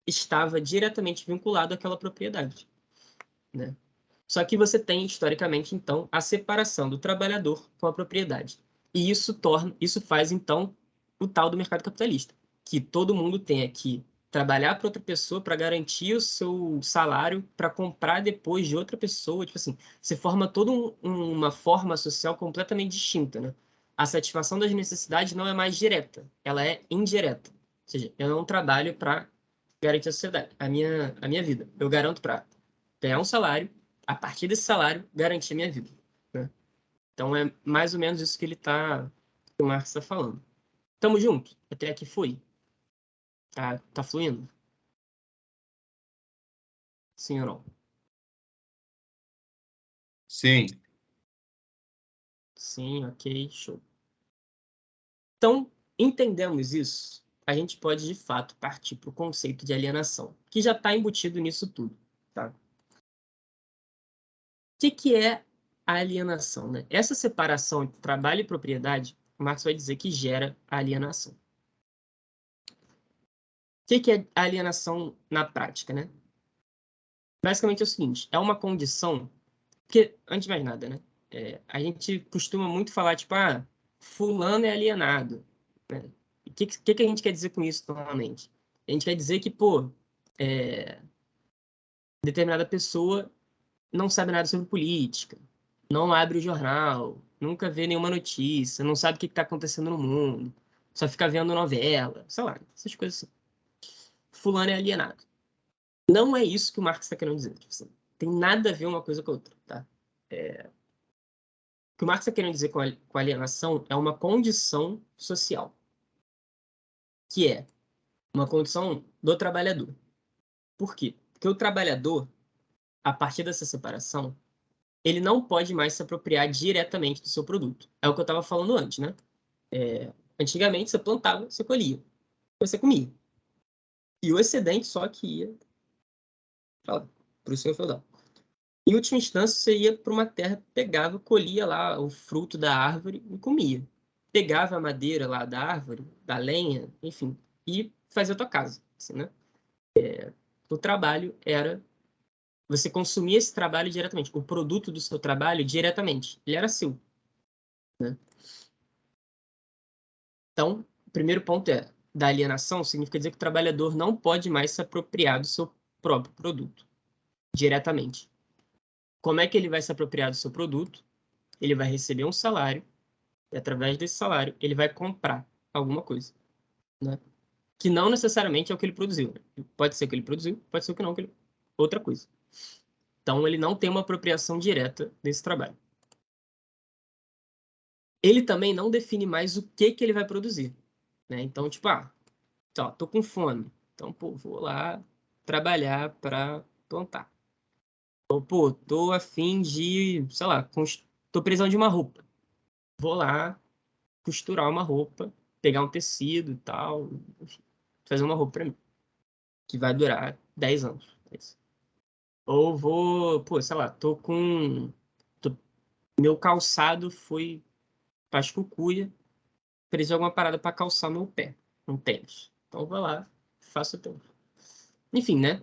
estava diretamente vinculado àquela propriedade, né? Só que você tem, historicamente, então, a separação do trabalhador com a propriedade. E isso faz, então, o tal do mercado capitalista, que todo mundo tem que trabalhar para outra pessoa para garantir o seu salário para comprar depois de outra pessoa. Tipo assim, você forma toda uma forma social completamente distinta, né? A satisfação das necessidades não é mais direta, ela é indireta. Ou seja, eu não trabalho para garantir a sociedade, a minha vida. Eu garanto para ganhar um salário, a partir desse salário, garantir a minha vida, né? Então é mais ou menos isso que o Marx está falando. Tamo junto? Até aqui foi. Tá fluindo? Sim ou não? Sim. Sim, ok, show. Então, entendemos isso, a gente pode de fato partir para o conceito de alienação, que já está embutido nisso tudo, tá? O que é a alienação, né? Essa separação entre trabalho e propriedade, Marx vai dizer que gera a alienação. O que é a alienação na prática, né? Basicamente é o seguinte, é uma condição, porque, antes de mais nada, né? A gente costuma muito falar, tipo, fulano é alienado, né? O que a gente quer dizer com isso, normalmente? A gente quer dizer que, pô, determinada pessoa não sabe nada sobre política, não abre o jornal, nunca vê nenhuma notícia, não sabe o que está acontecendo no mundo, só fica vendo novela, sei lá, essas coisas assim. Fulano é alienado. Não é isso que o Marx está querendo dizer. Tipo assim, tem nada a ver uma coisa com a outra, tá? O que o Marx está querendo dizer com alienação é uma condição social, que é uma condição do trabalhador. Por quê? Porque o trabalhador, a partir dessa separação, ele não pode mais se apropriar diretamente do seu produto. É o que eu estava falando antes, né? Antigamente, você plantava, você colhia, você comia. E o excedente só que ia para o senhor feudal. Em última instância, você ia para uma terra, pegava, colhia lá o fruto da árvore e comia. Pegava a madeira lá da árvore, da lenha, enfim, e fazia a tua casa, assim, né? O trabalho era... Você consumia esse trabalho diretamente, o produto do seu trabalho diretamente. Ele era seu, né? Então, o primeiro ponto da alienação significa dizer que o trabalhador não pode mais se apropriar do seu próprio produto diretamente. Como é que ele vai se apropriar do seu produto? Ele vai receber um salário e através desse salário ele vai comprar alguma coisa, né? Que não necessariamente é o que ele produziu, né? Pode ser o que ele produziu, pode ser o que não, outra coisa. Então ele não tem uma apropriação direta desse trabalho. Ele também não define mais o que ele vai produzir, né? Então, tipo, tô com fome. Então, pô, vou lá trabalhar para plantar. Ou, pô, tô a fim de, sei lá, tô precisando de uma roupa. Vou lá costurar uma roupa, pegar um tecido e tal, enfim, fazer uma roupa para mim, que vai durar 10 anos. É isso. Ou vou, pô, sei lá, meu calçado foi pra cucuia, preciso de alguma parada para calçar meu pé, um tênis. Então, vou lá, faço o tênis. Enfim, né?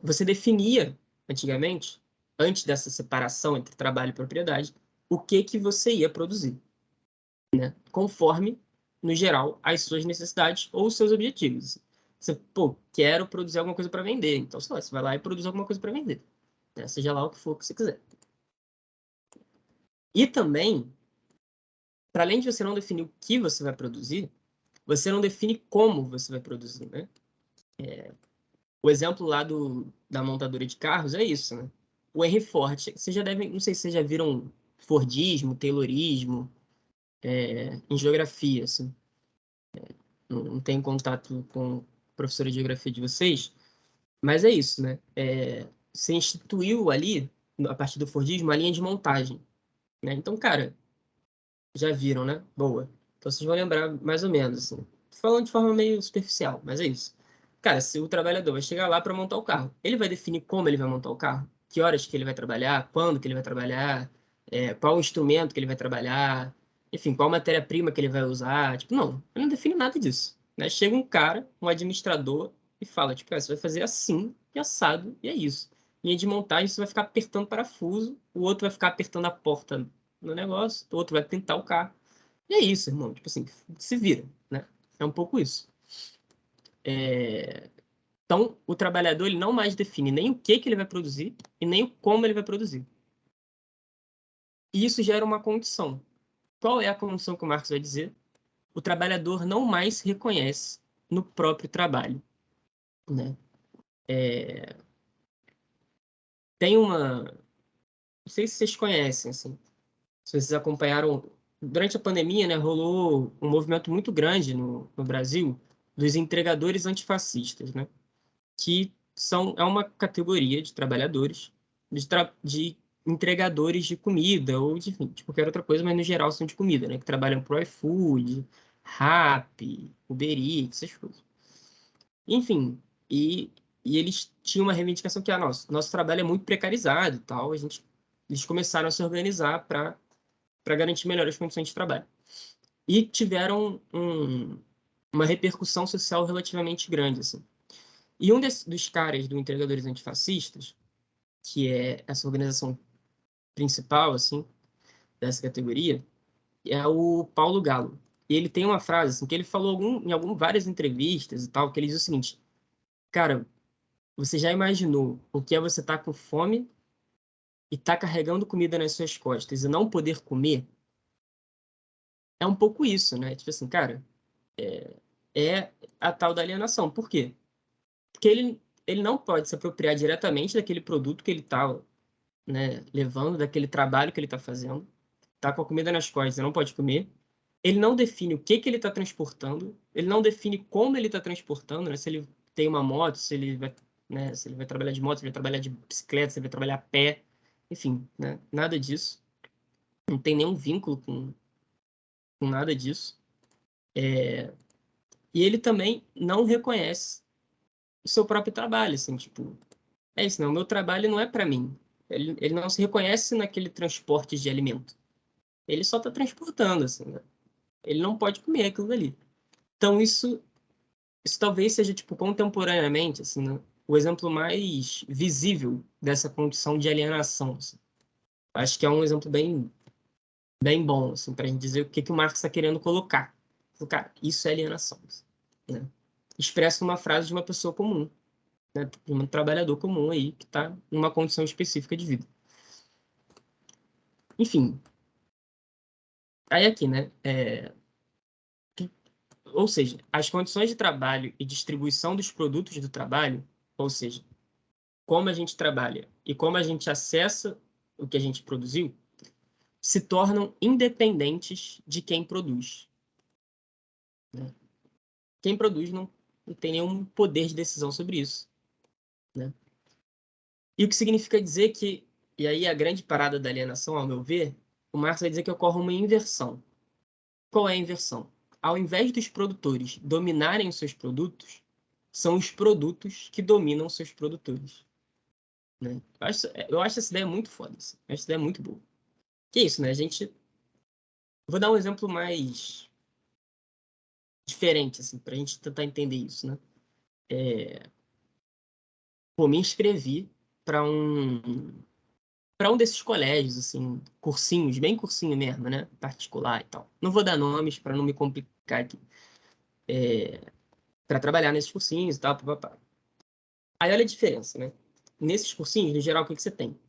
Você definia, antigamente, antes dessa separação entre trabalho e propriedade, o que você ia produzir, né? Conforme, no geral, as suas necessidades ou os seus objetivos. Você, pô, quero produzir alguma coisa para vender. Então, sei lá, você vai lá e produz alguma coisa para vender, né? Seja lá o que for que você quiser. E também, para além de você não definir o que você vai produzir, você não define como você vai produzir, né? O exemplo lá da montadora de carros é isso, né? O Henry Ford, vocês já devem, não sei se vocês já viram Fordismo, Taylorismo, em geografia, assim. Não tenho contato com o professor de geografia de vocês, mas é isso, né? Você instituiu ali, a partir do Fordismo, a linha de montagem, né? Então, cara, já viram, né? Boa. Então vocês vão lembrar mais ou menos, assim. Tô falando de forma meio superficial, mas é isso. Cara, se o trabalhador vai chegar lá para montar o carro, ele vai definir como ele vai montar o carro, que horas que ele vai trabalhar, quando que ele vai trabalhar, qual o instrumento que ele vai trabalhar, enfim, qual matéria-prima que ele vai usar. Tipo, não, ele não define nada disso, né? Chega um cara, um administrador, e fala, tipo, você vai fazer assim, e assado, e é isso. Linha de montagem, você vai ficar apertando parafuso, o outro vai ficar apertando a porta no negócio, o outro vai pintar o carro. E é isso, irmão. Tipo assim, se vira, né? É um pouco isso. Então, o trabalhador ele não mais define nem o que ele vai produzir e nem o como ele vai produzir. E isso gera uma condição. Qual é a condição que o Marx vai dizer? O trabalhador não mais se reconhece no próprio trabalho, né? Tem uma... Não sei se vocês conhecem, assim, se vocês acompanharam... Durante a pandemia, né, rolou um movimento muito grande no Brasil dos entregadores antifascistas, né? Que é uma categoria de trabalhadores, de entregadores de comida ou enfim, de qualquer outra coisa, mas no geral são de comida, né? Que trabalham pro iFood, Rappi, Uber Eats, essas coisas. Enfim, e eles tinham uma reivindicação que, nosso trabalho é muito precarizado e tal, eles começaram a se organizar para garantir melhores condições de trabalho. E tiveram uma repercussão social relativamente grande, assim. E dos caras do Entregadores Antifascistas, que é essa organização principal, assim, dessa categoria, é o Paulo Galo. E ele tem uma frase, assim, que ele falou em várias entrevistas e tal, que ele diz o seguinte, cara, você já imaginou o que é você estar com fome e estar carregando comida nas suas costas e não poder comer? É um pouco isso, né? Tipo assim, cara, é a tal da alienação. Por quê? Porque ele não pode se apropriar diretamente daquele produto que ele está, né, levando, daquele trabalho que ele está fazendo, tá com a comida nas costas, você não pode comer. Ele não define o que ele está transportando, ele não define como ele está transportando, né? Se ele tem uma moto, se ele vai, né, se ele vai trabalhar de moto, se ele vai trabalhar de bicicleta, se ele vai trabalhar a pé, enfim, né? Nada disso. Não tem nenhum vínculo com nada disso. E ele também não reconhece o seu próprio trabalho, assim, tipo, é isso, não, o meu trabalho não é para mim. Ele não se reconhece naquele transporte de alimento. Ele só está transportando, assim, né? Ele não pode comer aquilo dali. Então, isso talvez seja, tipo, contemporaneamente, assim, né, o exemplo mais visível dessa condição de alienação, assim. Acho que é um exemplo bem bom, assim, para a gente dizer o que o Marx está querendo colocar. Cara, isso é alienação, assim, né? Expresso numa frase de uma pessoa comum, né? De um trabalhador comum aí que está numa condição específica de vida. Enfim, aí aqui, né? Ou seja, as condições de trabalho e distribuição dos produtos do trabalho, ou seja, como a gente trabalha e como a gente acessa o que a gente produziu, se tornam independentes de quem produz, né? Quem produz não tem nenhum poder de decisão sobre isso, né? E o que significa dizer que, e aí a grande parada da alienação, ao meu ver, o Marx vai dizer que ocorre uma inversão. Qual é a inversão? Ao invés dos produtores dominarem os seus produtos, são os produtos que dominam os seus produtores, né? Eu acho essa ideia muito foda, assim. Eu acho essa ideia muito boa. Que é isso, né? Vou dar um exemplo mais diferente, assim, para a gente tentar entender isso, né? Pô, me inscrevi para um desses colégios, assim, cursinhos, bem cursinho mesmo, né? Particular e tal. Não vou dar nomes para não me complicar aqui. Para trabalhar nesses cursinhos e tal, papapá. Aí olha a diferença, né? Nesses cursinhos, no geral, o que que você tem?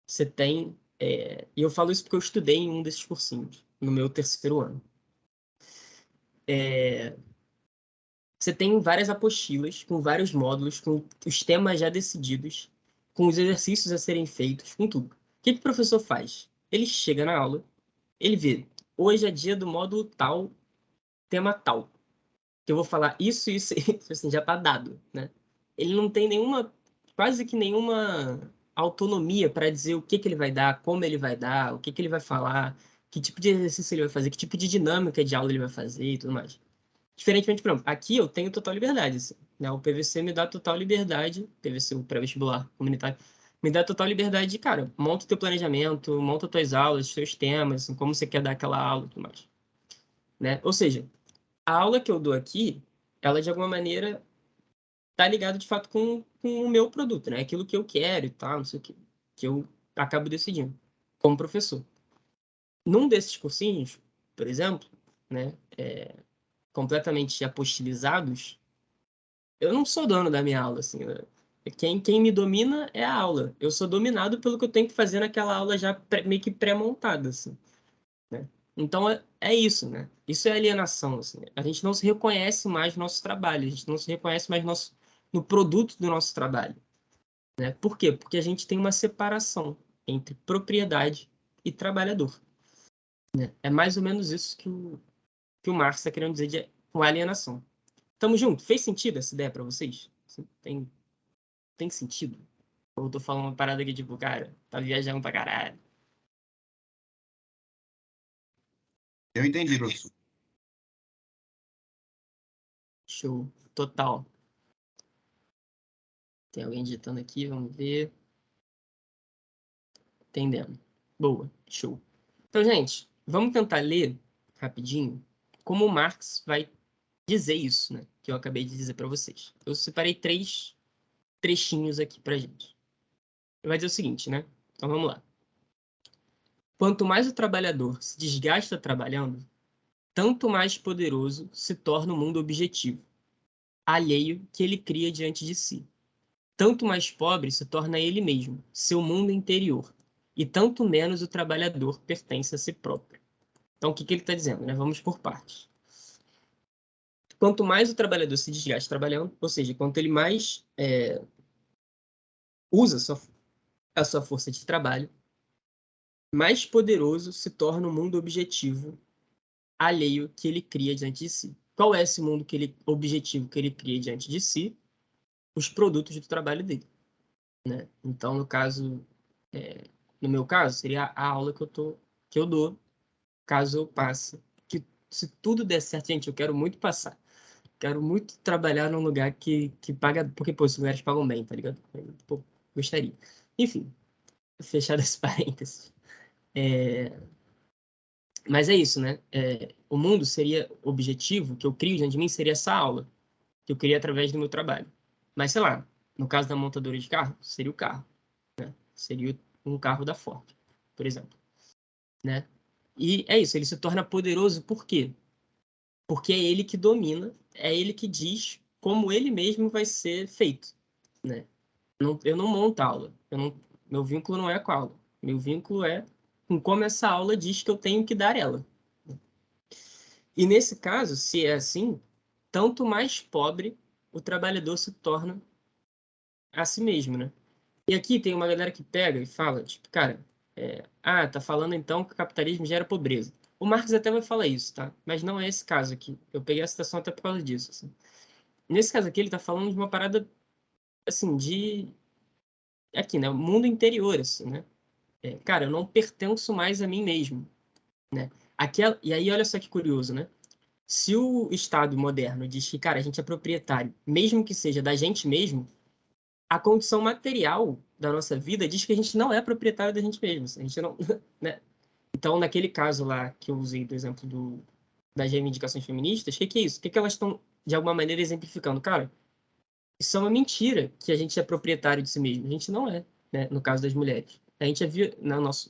Você tem... e eu falo isso porque eu estudei em um desses cursinhos, no meu terceiro ano. Você tem várias apostilas, com vários módulos, com os temas já decididos, com os exercícios a serem feitos, com tudo. O que que o professor faz? Ele chega na aula, ele vê, hoje é dia do módulo tal, tema tal, que eu vou falar isso, isso, isso, assim, já tá dado, né? Ele não tem quase que nenhuma autonomia para dizer o que que ele vai dar, como ele vai dar, o que que ele vai falar, que tipo de exercício ele vai fazer, que tipo de dinâmica de aula ele vai fazer e tudo mais. Diferentemente, por exemplo, aqui eu tenho total liberdade, assim, né? O PVC me dá total liberdade, PVC, o pré-vestibular comunitário, me dá total liberdade de, cara, monta o teu planejamento, monta tuas aulas, teus temas, assim, como você quer dar aquela aula e tudo mais, né? Ou seja, a aula que eu dou aqui, ela de alguma maneira tá ligada de fato com o meu produto, né? Aquilo que eu quero e tal, não sei o que eu acabo decidindo como professor. Num desses cursinhos, por exemplo, né, completamente apostilizados, eu não sou dono da minha aula, assim, né? Quem me domina é a aula. Eu sou dominado pelo que eu tenho que fazer naquela aula já meio que pré-montada, assim, né? Então é isso, né? Isso é alienação, assim. A gente não se reconhece mais no nosso trabalho, a gente não se reconhece mais no produto do nosso trabalho, né? Por quê? Porque a gente tem uma separação entre propriedade e trabalhador, né? É mais ou menos isso que o Marx está querendo dizer com alienação. Tamo junto? Fez sentido essa ideia para vocês? Tem sentido? Ou eu tô falando uma parada aqui, tipo, cara, tá viajando pra caralho. Eu entendi, professor. Show. Total. Tem alguém digitando aqui, vamos ver. Entendendo. Boa. Show. Então, gente, vamos tentar ler rapidinho como o Marx vai dizer isso, né? Que eu acabei de dizer para vocês. Eu separei 3 trechinhos aqui pra gente. Ele vai dizer o seguinte, né? Então vamos lá. Quanto mais o trabalhador se desgasta trabalhando, tanto mais poderoso se torna o mundo objetivo, alheio que ele cria diante de si. Tanto mais pobre se torna ele mesmo, seu mundo interior, e tanto menos o trabalhador pertence a si próprio. Então, o que que ele está dizendo, né? Vamos por partes. Quanto mais o trabalhador se desgasta trabalhando, ou seja, quanto ele mais usa a sua força de trabalho, mais poderoso se torna o mundo objetivo alheio que ele cria diante de si. Qual é esse mundo objetivo que ele cria diante de si? Os produtos do trabalho dele, né? Então, no meu caso, seria a aula que eu dou, caso eu passe. Que se tudo der certo, gente, eu quero muito passar. Quero muito trabalhar num lugar que paga, porque, pô, esses lugares pagam bem, tá ligado? Pô, gostaria. Enfim, fechado esse parênteses. Mas é isso, né? O mundo seria objetivo, que eu crio diante de mim, seria essa aula, que eu crio através do meu trabalho. Mas, sei lá, no caso da montadora de carro, seria o carro. Seria um carro da Ford, por exemplo, né? E é isso, ele se torna poderoso por quê? Porque é ele que domina, é ele que diz como ele mesmo vai ser feito, né? Eu não monto a aula, meu vínculo não é com a aula, meu vínculo é com como essa aula diz que eu tenho que dar ela. E nesse caso, se é assim, tanto mais pobre o trabalhador se torna a si mesmo, né? E aqui tem uma galera que pega e fala, tipo, cara, tá falando então que o capitalismo gera pobreza. O Marx até vai falar isso, tá? Mas não é esse caso aqui. Eu peguei a citação até por causa disso, assim. Nesse caso aqui, ele tá falando de uma parada, assim, aqui, né? O mundo interior, assim, né? Cara, eu não pertenço mais a mim mesmo, né? E aí, olha só que curioso, né? Se o Estado moderno diz que, cara, a gente é proprietário, mesmo que seja da gente mesmo, a condição material da nossa vida diz que a gente não é proprietário da gente mesmo. A gente não, né? Então, naquele caso lá que eu usei do exemplo das reivindicações feministas, o que é isso? O que elas estão, de alguma maneira, exemplificando? Cara, isso é uma mentira que a gente é proprietário de si mesmo. A gente não é. né, no caso das mulheres. A gente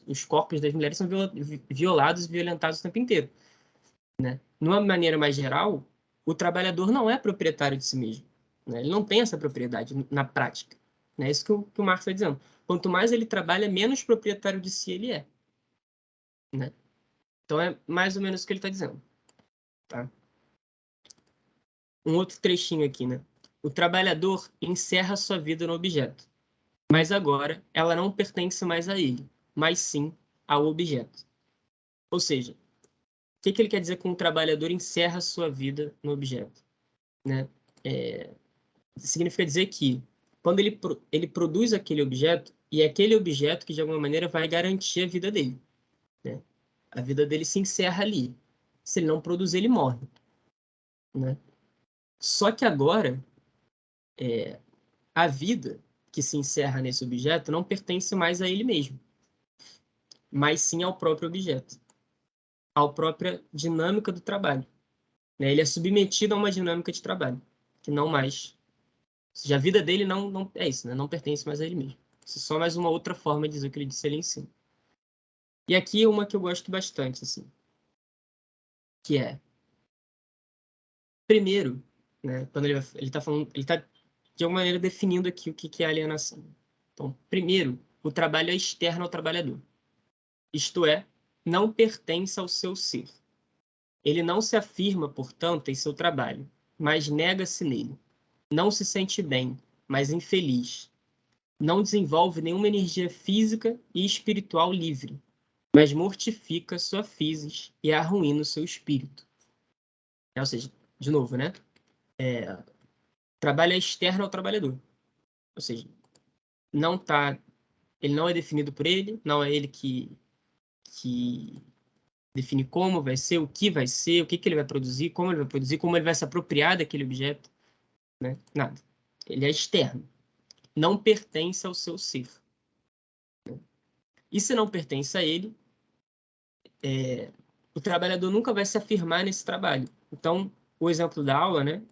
os corpos das mulheres são violados e violentados o tempo inteiro, né? De uma maneira mais geral, o trabalhador não é proprietário de si mesmo, né? Ele não tem essa propriedade na prática, né? Isso que o Marx está dizendo. Quanto mais ele trabalha, menos proprietário de si ele é, né? Então é mais ou menos o que ele está dizendo, tá? Um outro trechinho aqui, né? O trabalhador encerra sua vida no objeto, mas agora ela não pertence mais a ele, mas sim ao objeto. Ou seja, o que ele quer dizer com o trabalhador encerra sua vida no objeto, né? Significa dizer que quando ele produz aquele objeto, e é aquele objeto que de alguma maneira vai garantir a vida dele, né? A vida dele se encerra ali. Se ele não produzir, ele morre, né? Só que agora, a vida que se encerra nesse objeto não pertence mais a ele mesmo, mas sim ao próprio objeto, à própria dinâmica do trabalho, né? Ele é submetido a uma dinâmica de trabalho, que não mais... Ou seja, a vida dele não é isso, né? Não pertence mais a ele mesmo. Isso é só mais uma outra forma de dizer o que ele disse ali em cima. E aqui é uma que eu gosto bastante, assim, que é, primeiro, né, quando ele está falando, ele está de alguma maneira definindo aqui o que é alienação. Então, primeiro, o trabalho é externo ao trabalhador. Isto é, não pertence ao seu ser. Ele não se afirma, portanto, em seu trabalho, mas nega-se nele. Não se sente bem, mas infeliz. Não desenvolve nenhuma energia física e espiritual livre, mas mortifica sua physis e arruína o seu espírito. Ou seja, de novo, né? Trabalho é externo ao trabalhador. Ou seja, ele não é definido por ele, não é ele que define como vai ser, o que ele vai produzir, como ele vai se apropriar daquele objeto, né? Nada. Ele é externo. Não pertence ao seu ser. E se não pertence a ele, o trabalhador nunca vai se afirmar nesse trabalho. Então, o exemplo da aula, né?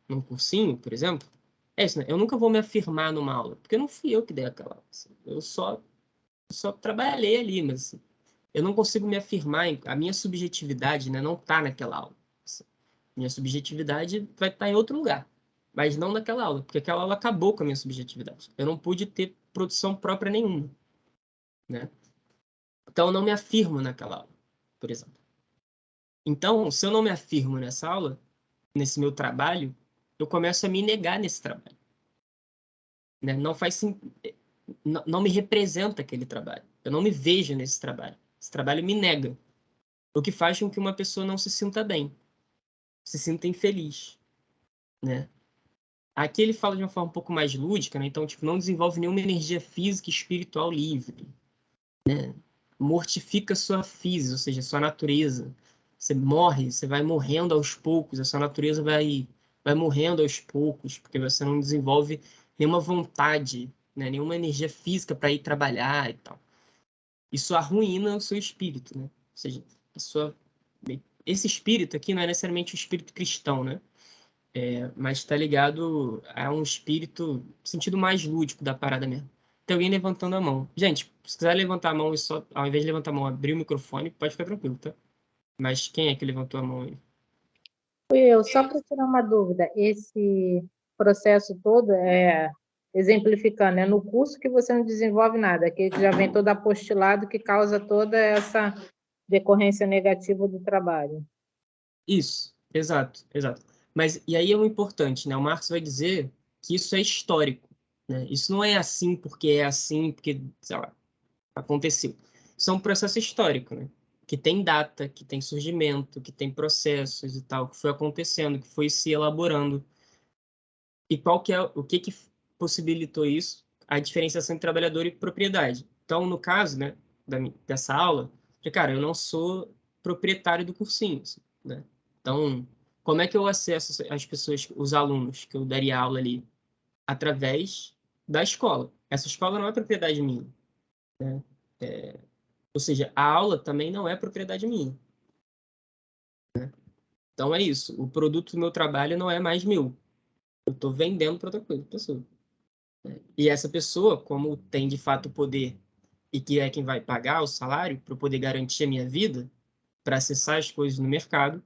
Num cursinho, por exemplo, é isso, né? Eu nunca vou me afirmar numa aula, porque não fui eu que dei aquela aula. Assim. Eu só trabalhei ali, mas assim, eu não consigo me afirmar, a minha subjetividade, né, não está naquela aula. Assim. Minha subjetividade vai estar em outro lugar, mas não naquela aula, porque aquela aula acabou com a minha subjetividade. Eu não pude ter produção própria nenhuma, né? Então eu não me afirmo naquela aula, por exemplo. Então, se eu não me afirmo nessa aula, nesse meu trabalho, eu começo a me negar nesse trabalho, né? Não me representa aquele trabalho. Eu não me vejo nesse trabalho. Esse trabalho me nega, o que faz com que uma pessoa não se sinta bem, se sinta infeliz, né? Aqui ele fala de uma forma um pouco mais lúdica, né? Então, tipo, não desenvolve nenhuma energia física e espiritual livre, né? Mortifica sua física, ou seja, sua natureza. Você morre, você vai morrendo aos poucos, a sua natureza vai morrendo aos poucos, porque você não desenvolve nenhuma vontade, né? Nenhuma energia física para ir trabalhar e tal. Isso arruína o seu espírito, né? Ou seja, esse espírito aqui não é necessariamente o espírito cristão, né? Mas está ligado a um espírito, sentido mais lúdico da parada mesmo. Tem alguém levantando a mão. Gente, se quiser levantar a mão e só, ao invés de levantar a mão, abrir o microfone, pode ficar tranquilo, tá? Mas quem é que levantou a mão aí? Eu, só para tirar uma dúvida, esse processo todo exemplificando, é no curso que você não desenvolve nada, que já vem todo apostilado, que causa toda essa decorrência negativa do trabalho. Isso, exato, exato. Mas, e aí é o importante, né? O Marx vai dizer que isso é histórico, né? Isso não é assim porque, sei lá, aconteceu. Isso é um processo histórico, né? Que tem data, que tem surgimento, que tem processos e tal, que foi acontecendo, que foi se elaborando. E o que possibilitou isso? A diferenciação entre trabalhador e propriedade. Então, no caso, né, dessa aula, cara, eu não sou proprietário do cursinho, assim, né? Então, como é que eu acesso as pessoas, os alunos que eu daria aula ali? Através da escola. Essa escola não é propriedade minha, né? Ou seja, a aula também não é propriedade minha. Então é isso. O produto do meu trabalho não é mais meu. Eu estou vendendo para outra coisa, pessoa. E essa pessoa, como tem de fato o poder e que é quem vai pagar o salário para poder garantir a minha vida, para acessar as coisas no mercado,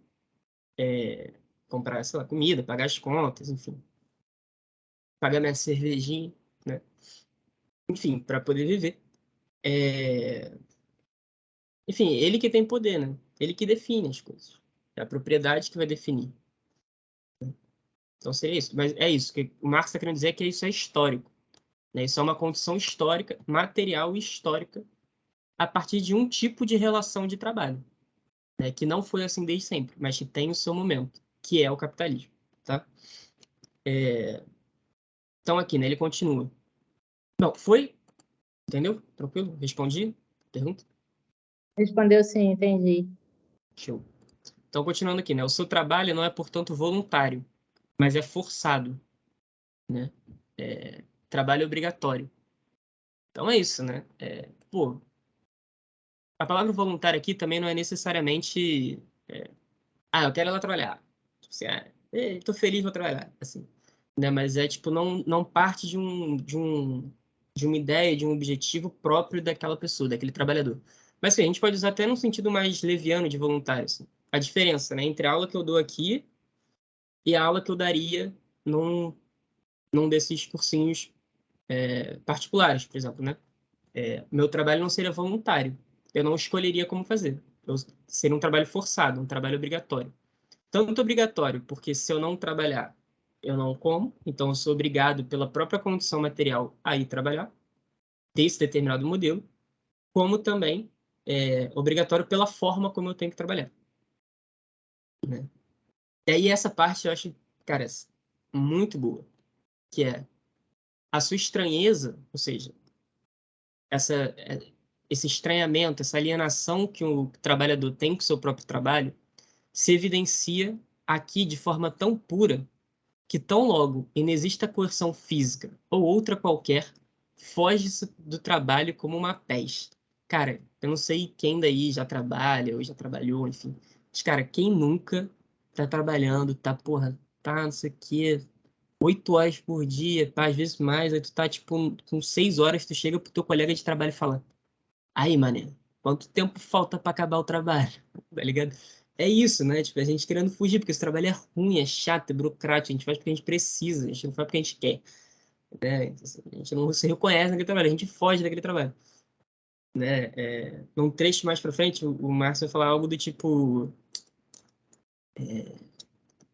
comprar, sei lá, comida, pagar as contas, enfim, pagar minha cervejinha, né? Enfim, para poder viver. Enfim, ele que tem poder, né? Ele que define as coisas. É a propriedade que vai definir. Então seria isso. Mas é isso que o Marx está querendo dizer, que isso é histórico, né? Isso é uma condição histórica, material e histórica, a partir de um tipo de relação de trabalho, né? Que não foi assim desde sempre, mas que tem o seu momento, que é o capitalismo, tá? Então aqui, né? Ele continua. Não, foi? Entendeu? Tranquilo? Respondi? Pergunta? Respondeu sim, entendi. Show. Então, continuando aqui, né? O seu trabalho não é, portanto, voluntário, mas é forçado, né? Trabalho obrigatório. Então é isso, né? Pô, a palavra voluntário aqui também não é necessariamente eu quero ir lá trabalhar. Tipo assim, tô feliz, vou trabalhar, assim, né? Mas é tipo, não parte de uma ideia, de um objetivo próprio daquela pessoa, daquele trabalhador. Mas assim, a gente pode usar até num sentido mais leviano de voluntário, assim. A diferença, né, entre a aula que eu dou aqui e a aula que eu daria num desses cursinhos particulares, por exemplo, né? Meu trabalho não seria voluntário. Eu não escolheria como fazer. Seria um trabalho forçado, um trabalho obrigatório. Tanto obrigatório, porque se eu não trabalhar, eu não como, então eu sou obrigado pela própria condição material a ir trabalhar, desse determinado modelo, como também obrigatório pela forma como eu tenho que trabalhar, né? E aí essa parte eu acho, cara, muito boa, que é a sua estranheza, ou seja, essa, esse estranhamento, essa alienação que o trabalhador tem com o seu próprio trabalho, se evidencia aqui de forma tão pura que tão logo inexista coerção física ou outra qualquer, foge do trabalho como uma peste. Cara, eu não sei quem daí já trabalha ou já trabalhou, enfim. Mas, cara, quem nunca tá trabalhando, tá, porra, tá, não sei o quê, 8 horas por dia, pá, às vezes mais, aí tu tá, tipo, com 6 horas, tu chega pro teu colega de trabalho e fala, aí, mané, quanto tempo falta para acabar o trabalho? Tá ligado? É isso, né? Tipo, a gente querendo fugir, porque esse trabalho é ruim, é chato, é burocrático, a gente faz porque a gente precisa, a gente não faz porque a gente quer, né? Então, assim, a gente não se reconhece naquele trabalho, a gente foge daquele trabalho, né? Num trecho mais para frente, o Márcio vai falar algo do tipo,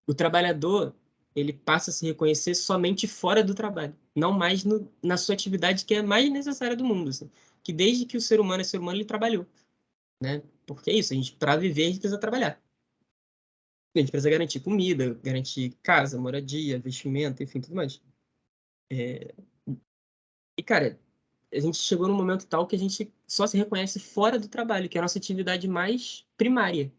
o trabalhador, ele passa a se reconhecer somente fora do trabalho, não mais na sua atividade que é a mais necessária do mundo, assim. Que desde que o ser humano é ser humano, ele trabalhou, né? Porque é isso, a gente, para viver, a gente precisa trabalhar. A gente precisa garantir comida, garantir casa, moradia, vestimento, enfim, tudo mais. E, cara, a gente chegou num momento tal que a gente só se reconhece fora do trabalho, que é a nossa atividade mais primária.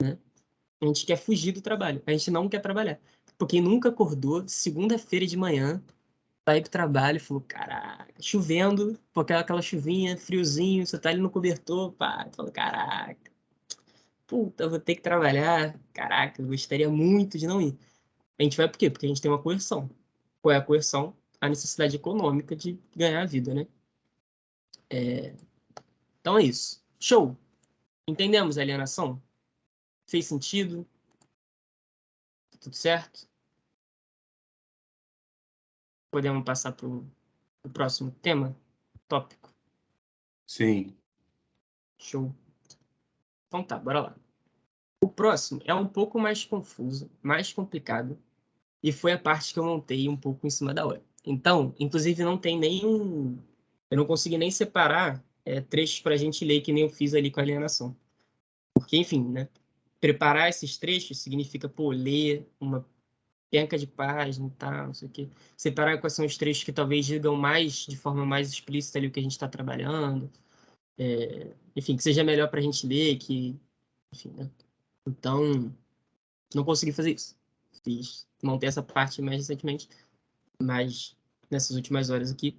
A gente quer fugir do trabalho, a gente não quer trabalhar. Porque nunca acordou segunda-feira de manhã pra ir pro trabalho e falou, caraca, chovendo, pô, aquela chuvinha, friozinho, você tá ali no cobertor, pá, falou, caraca, puta, eu vou ter que trabalhar, caraca, eu gostaria muito de não ir. A gente vai por quê? Porque a gente tem uma coerção. Qual é a coerção? A necessidade econômica de ganhar a vida, né? Então é isso. Show! Entendemos a alienação? Fez sentido? Tudo certo? Podemos passar para o próximo tema? Tópico. Sim. Show. Então tá, bora lá. O próximo é um pouco mais confuso, mais complicado, e foi a parte que eu montei um pouco em cima da hora. Então, inclusive, não tem nem um. Eu não consegui nem separar trechos para a gente ler, que nem eu fiz ali com a alienação. Porque, enfim, né? Preparar esses trechos significa, pô, ler uma penca de página e tal, não sei o quê. Separar quais são os trechos que talvez digam mais, de forma mais explícita ali o que a gente está trabalhando. Enfim, que seja melhor para a gente ler, que, enfim, né? Então, não consegui fazer isso. Montei essa parte mais recentemente, mas nessas últimas horas aqui.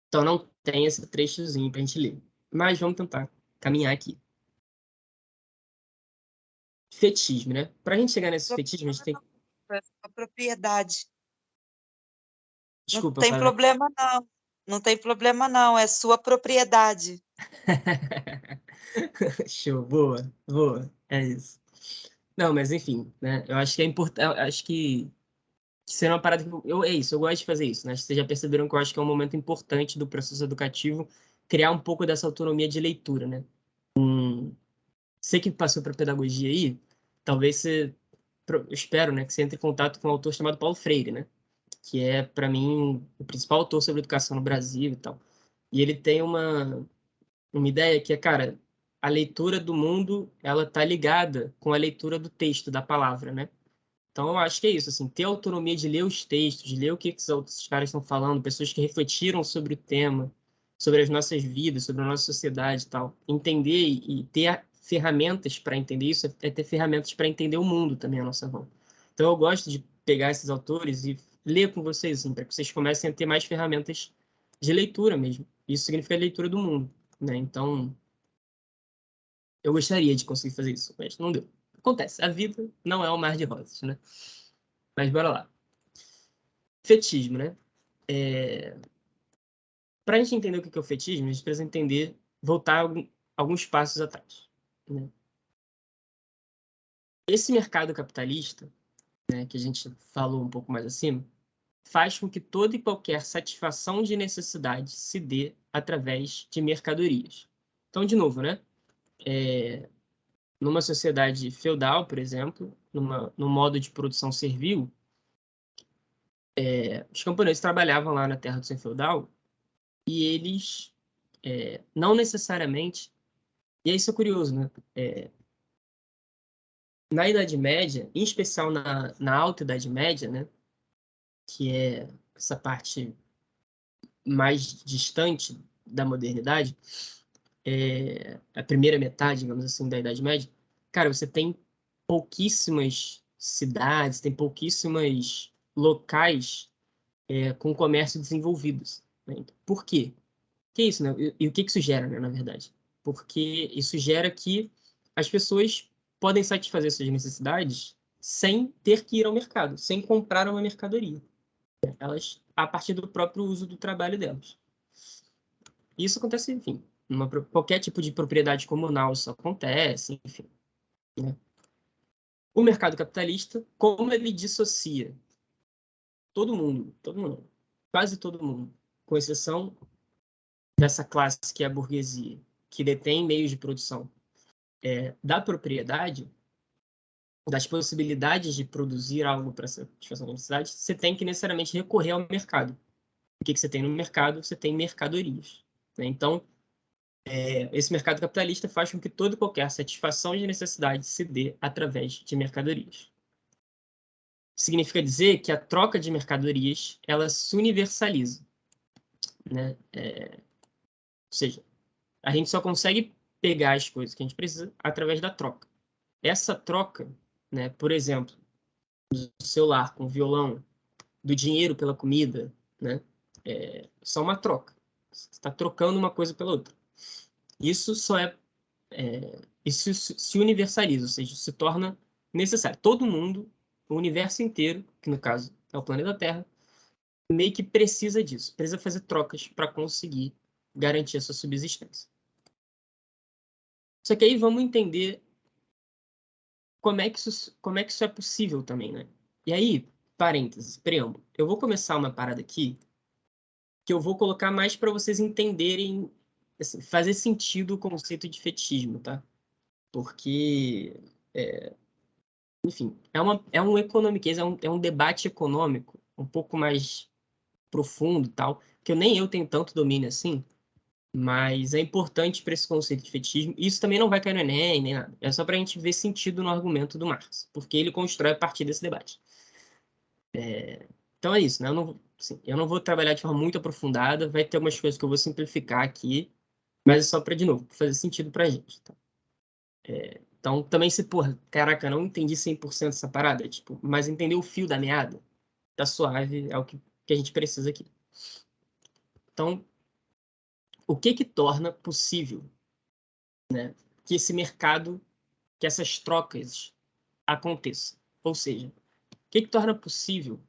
Então, não tem esse trechozinho para a gente ler. Mas vamos tentar caminhar aqui. Fetismo, né? Para a gente chegar nesse fetismo, a gente tem A propriedade. Desculpa, Não tem Flávia. problema, não. Não tem problema, não. É sua propriedade. Show, boa, boa, é isso. Não, mas enfim, né? Eu acho que é importante, acho que seria uma parada que é isso, eu gosto de fazer isso, né? Vocês já perceberam que eu acho que é um momento importante do processo educativo criar um pouco dessa autonomia de leitura, né? Você que passou para pedagogia aí, talvez você, eu espero, né, que você entre em contato com um autor chamado Paulo Freire, né? Que é, para mim, o principal autor sobre educação no Brasil e tal. E ele tem uma ideia que é, cara, a leitura do mundo, ela tá ligada com a leitura do texto, da palavra, né? Então, eu acho que é isso, assim, ter autonomia de ler os textos, de ler o que os outros caras estão falando, pessoas que refletiram sobre o tema, sobre as nossas vidas, sobre a nossa sociedade e tal. Entender e ter ferramentas para entender isso é ter ferramentas para entender o mundo também à nossa volta. Então, eu gosto de pegar esses autores e ler com vocês, assim, para que vocês comecem a ter mais ferramentas de leitura mesmo. Isso significa leitura do mundo, né? Então, eu gostaria de conseguir fazer isso, mas não deu. Acontece, a vida não é um mar de rosas, né? Mas bora lá. Fetismo, né? Para a gente entender o que é o fetismo, a gente precisa entender, voltar alguns passos atrás, né? Esse mercado capitalista, né, que a gente falou um pouco mais acima, faz com que toda e qualquer satisfação de necessidade se dê através de mercadorias. Então, de novo, né? Numa sociedade feudal, por exemplo, num modo de produção servil, os camponeses trabalhavam lá na terra do senhor feudal e eles não necessariamente. E isso é curioso, né? Na Idade Média, em especial na Alta Idade Média, né? Que é essa parte mais distante da modernidade, a primeira metade, digamos assim, da Idade Média, cara, você tem pouquíssimas cidades, tem pouquíssimas locais com comércio desenvolvidos, né? Então, por quê? Que é isso, né? E o que isso gera, né, na verdade? Porque isso gera que as pessoas podem satisfazer suas necessidades sem ter que ir ao mercado, sem comprar uma mercadoria. Elas, a partir do próprio uso do trabalho delas. Isso acontece, enfim, qualquer tipo de propriedade comunal isso acontece, enfim, né? O mercado capitalista, como ele dissocia todo mundo, quase todo mundo, com exceção dessa classe que é a burguesia, que detém meios de produção da propriedade, das possibilidades de produzir algo para satisfazer a necessidade, você tem que necessariamente recorrer ao mercado. O que você tem no mercado? Você tem mercadorias, né? Então, esse mercado capitalista faz com que toda e qualquer satisfação de necessidade se dê através de mercadorias. Significa dizer que a troca de mercadorias ela se universaliza, né? Ou seja, a gente só consegue pegar as coisas que a gente precisa através da troca. Essa troca, né, por exemplo, do celular com violão, do dinheiro pela comida, né, é só uma troca. Você está trocando uma coisa pela outra. Isso só isso se universaliza, ou seja, se torna necessário. Todo mundo, o universo inteiro, que no caso é o planeta Terra, meio que precisa disso, precisa fazer trocas para conseguir garantir a sua subsistência. Só que aí vamos entender como é que isso é possível também, né? E aí, parênteses, preâmbulo. Eu vou começar uma parada aqui que eu vou colocar mais para vocês entenderem, assim, fazer sentido o conceito de fetismo, tá? Porque, enfim, é um economiquez, é um debate econômico um pouco mais profundo, tal, que nem eu tenho tanto domínio assim, mas é importante para esse conceito de fetichismo. Isso também não vai cair no Enem, nem nada. É só para a gente ver sentido no argumento do Marx, porque ele constrói a partir desse debate. Então é isso, né? Eu não vou trabalhar de forma muito aprofundada, vai ter algumas coisas que eu vou simplificar aqui, mas é só para, de novo, fazer sentido para a gente. Tá? Então, também se, porra, caraca, não entendi 100% essa parada, tipo, mas entender o fio da meada, tá suave, é o que a gente precisa aqui. Então, o que torna possível, né, que esse mercado, que essas trocas aconteçam? Ou seja, o que torna possível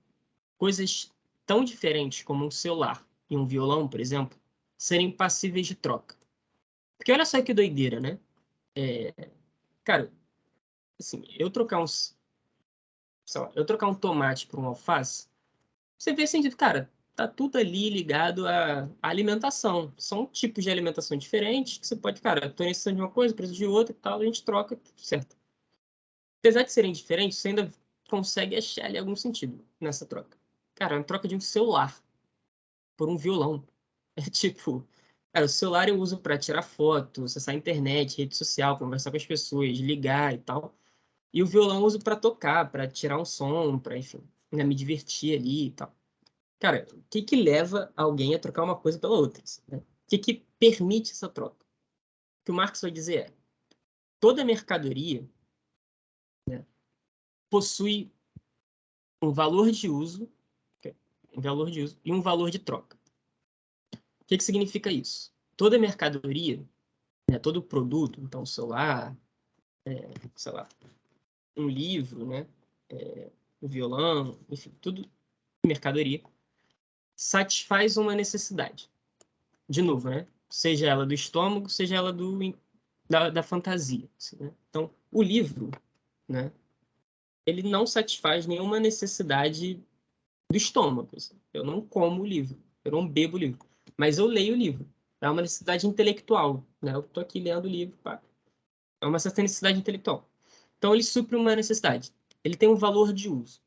coisas tão diferentes como um celular e um violão, por exemplo, serem passíveis de troca. Porque olha só que doideira, né? Cara, assim, eu trocar um tomate por um alface, você vê assim, cara, tá tudo ali ligado à alimentação. São tipos de alimentação diferentes que você pode, cara, eu tô necessitando de uma coisa, preciso de outra e tal, a gente troca, tudo certo. Apesar de serem diferentes, você ainda consegue achar ali algum sentido nessa troca. Cara, é uma troca de um celular por um violão. É tipo, cara, o celular eu uso para tirar foto, acessar a internet, rede social, conversar com as pessoas, ligar e tal. E o violão eu uso para tocar, para tirar um som, para, enfim, né, me divertir ali e tal. Cara, o que que leva alguém a trocar uma coisa pela outra? Né? O que que permite essa troca? O que o Marx vai dizer é: toda mercadoria, né, possui um valor de uso, e um valor de troca. O que que significa isso? Toda mercadoria, né, todo produto, então um celular, sei lá, um livro, né, um violão, enfim, tudo mercadoria, satisfaz uma necessidade. De novo, né? Seja ela do estômago, seja ela da fantasia. Assim, né? Então, o livro, né, ele não satisfaz nenhuma necessidade do estômago. Assim. Eu não como o livro, eu não bebo o livro, mas eu leio o livro. É uma necessidade intelectual. Né? Eu estou aqui lendo o livro, pá. É uma certa necessidade intelectual. Então, ele supre uma necessidade. Ele tem um valor de uso.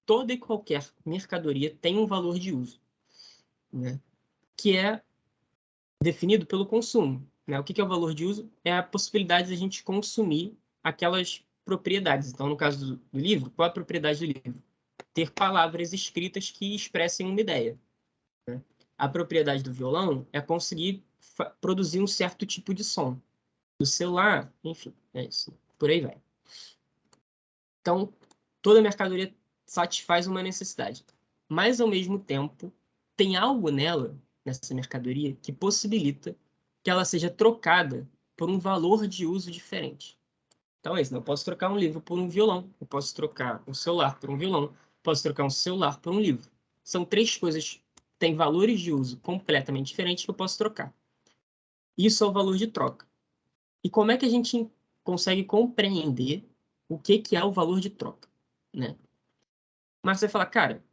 Toda e qualquer mercadoria tem um valor de uso, né? Que é definido pelo consumo. Né? O que é o valor de uso? É a possibilidade de a gente consumir aquelas propriedades. Então, no caso do livro, qual é a propriedade do livro? Ter palavras escritas que expressem uma ideia. Né? A propriedade do violão é conseguir produzir um certo tipo de som. Do celular, enfim, é isso. Por aí vai. Então, toda mercadoria satisfaz uma necessidade. Mas, ao mesmo tempo, tem algo nela, nessa mercadoria, que possibilita que ela seja trocada por um valor de uso diferente. Então é isso, né? Eu posso trocar um livro por um violão, eu posso trocar um celular por um violão, posso trocar um celular por um livro. São três coisas que têm valores de uso completamente diferentes que eu posso trocar. Isso é o valor de troca. E como é que a gente consegue compreender o que é o valor de troca, né? Mas você fala, cara,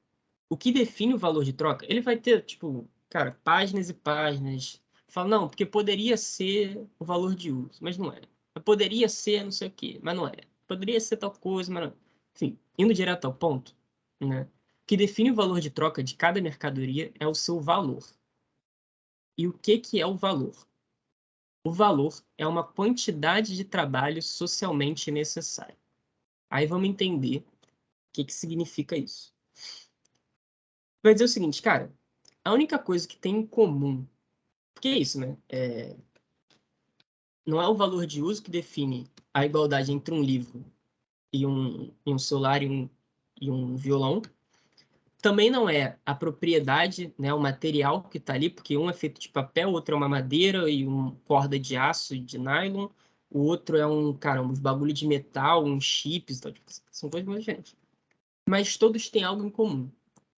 o que define o valor de troca? Ele vai ter, tipo, cara, páginas e páginas. Fala, não, porque poderia ser o valor de uso, mas não era. Poderia ser não sei o quê, mas não era. Poderia ser tal coisa, mas não. Enfim, indo direto ao ponto, né? O que define o valor de troca de cada mercadoria é o seu valor. E o que é o valor? O valor é uma quantidade de trabalho socialmente necessária. Aí vamos entender o que significa isso. Vai dizer o seguinte, cara, a única coisa que tem em comum, porque é isso, né? Não é o valor de uso que define a igualdade entre um livro e um celular e um violão. Também não é a propriedade, né, o material que está ali, porque um é feito de papel, o outro é uma madeira e uma corda de aço e de nylon, o outro é uns bagulho de metal, uns chips, então, tipo, são coisas muito diferentes. Mas todos têm algo em comum.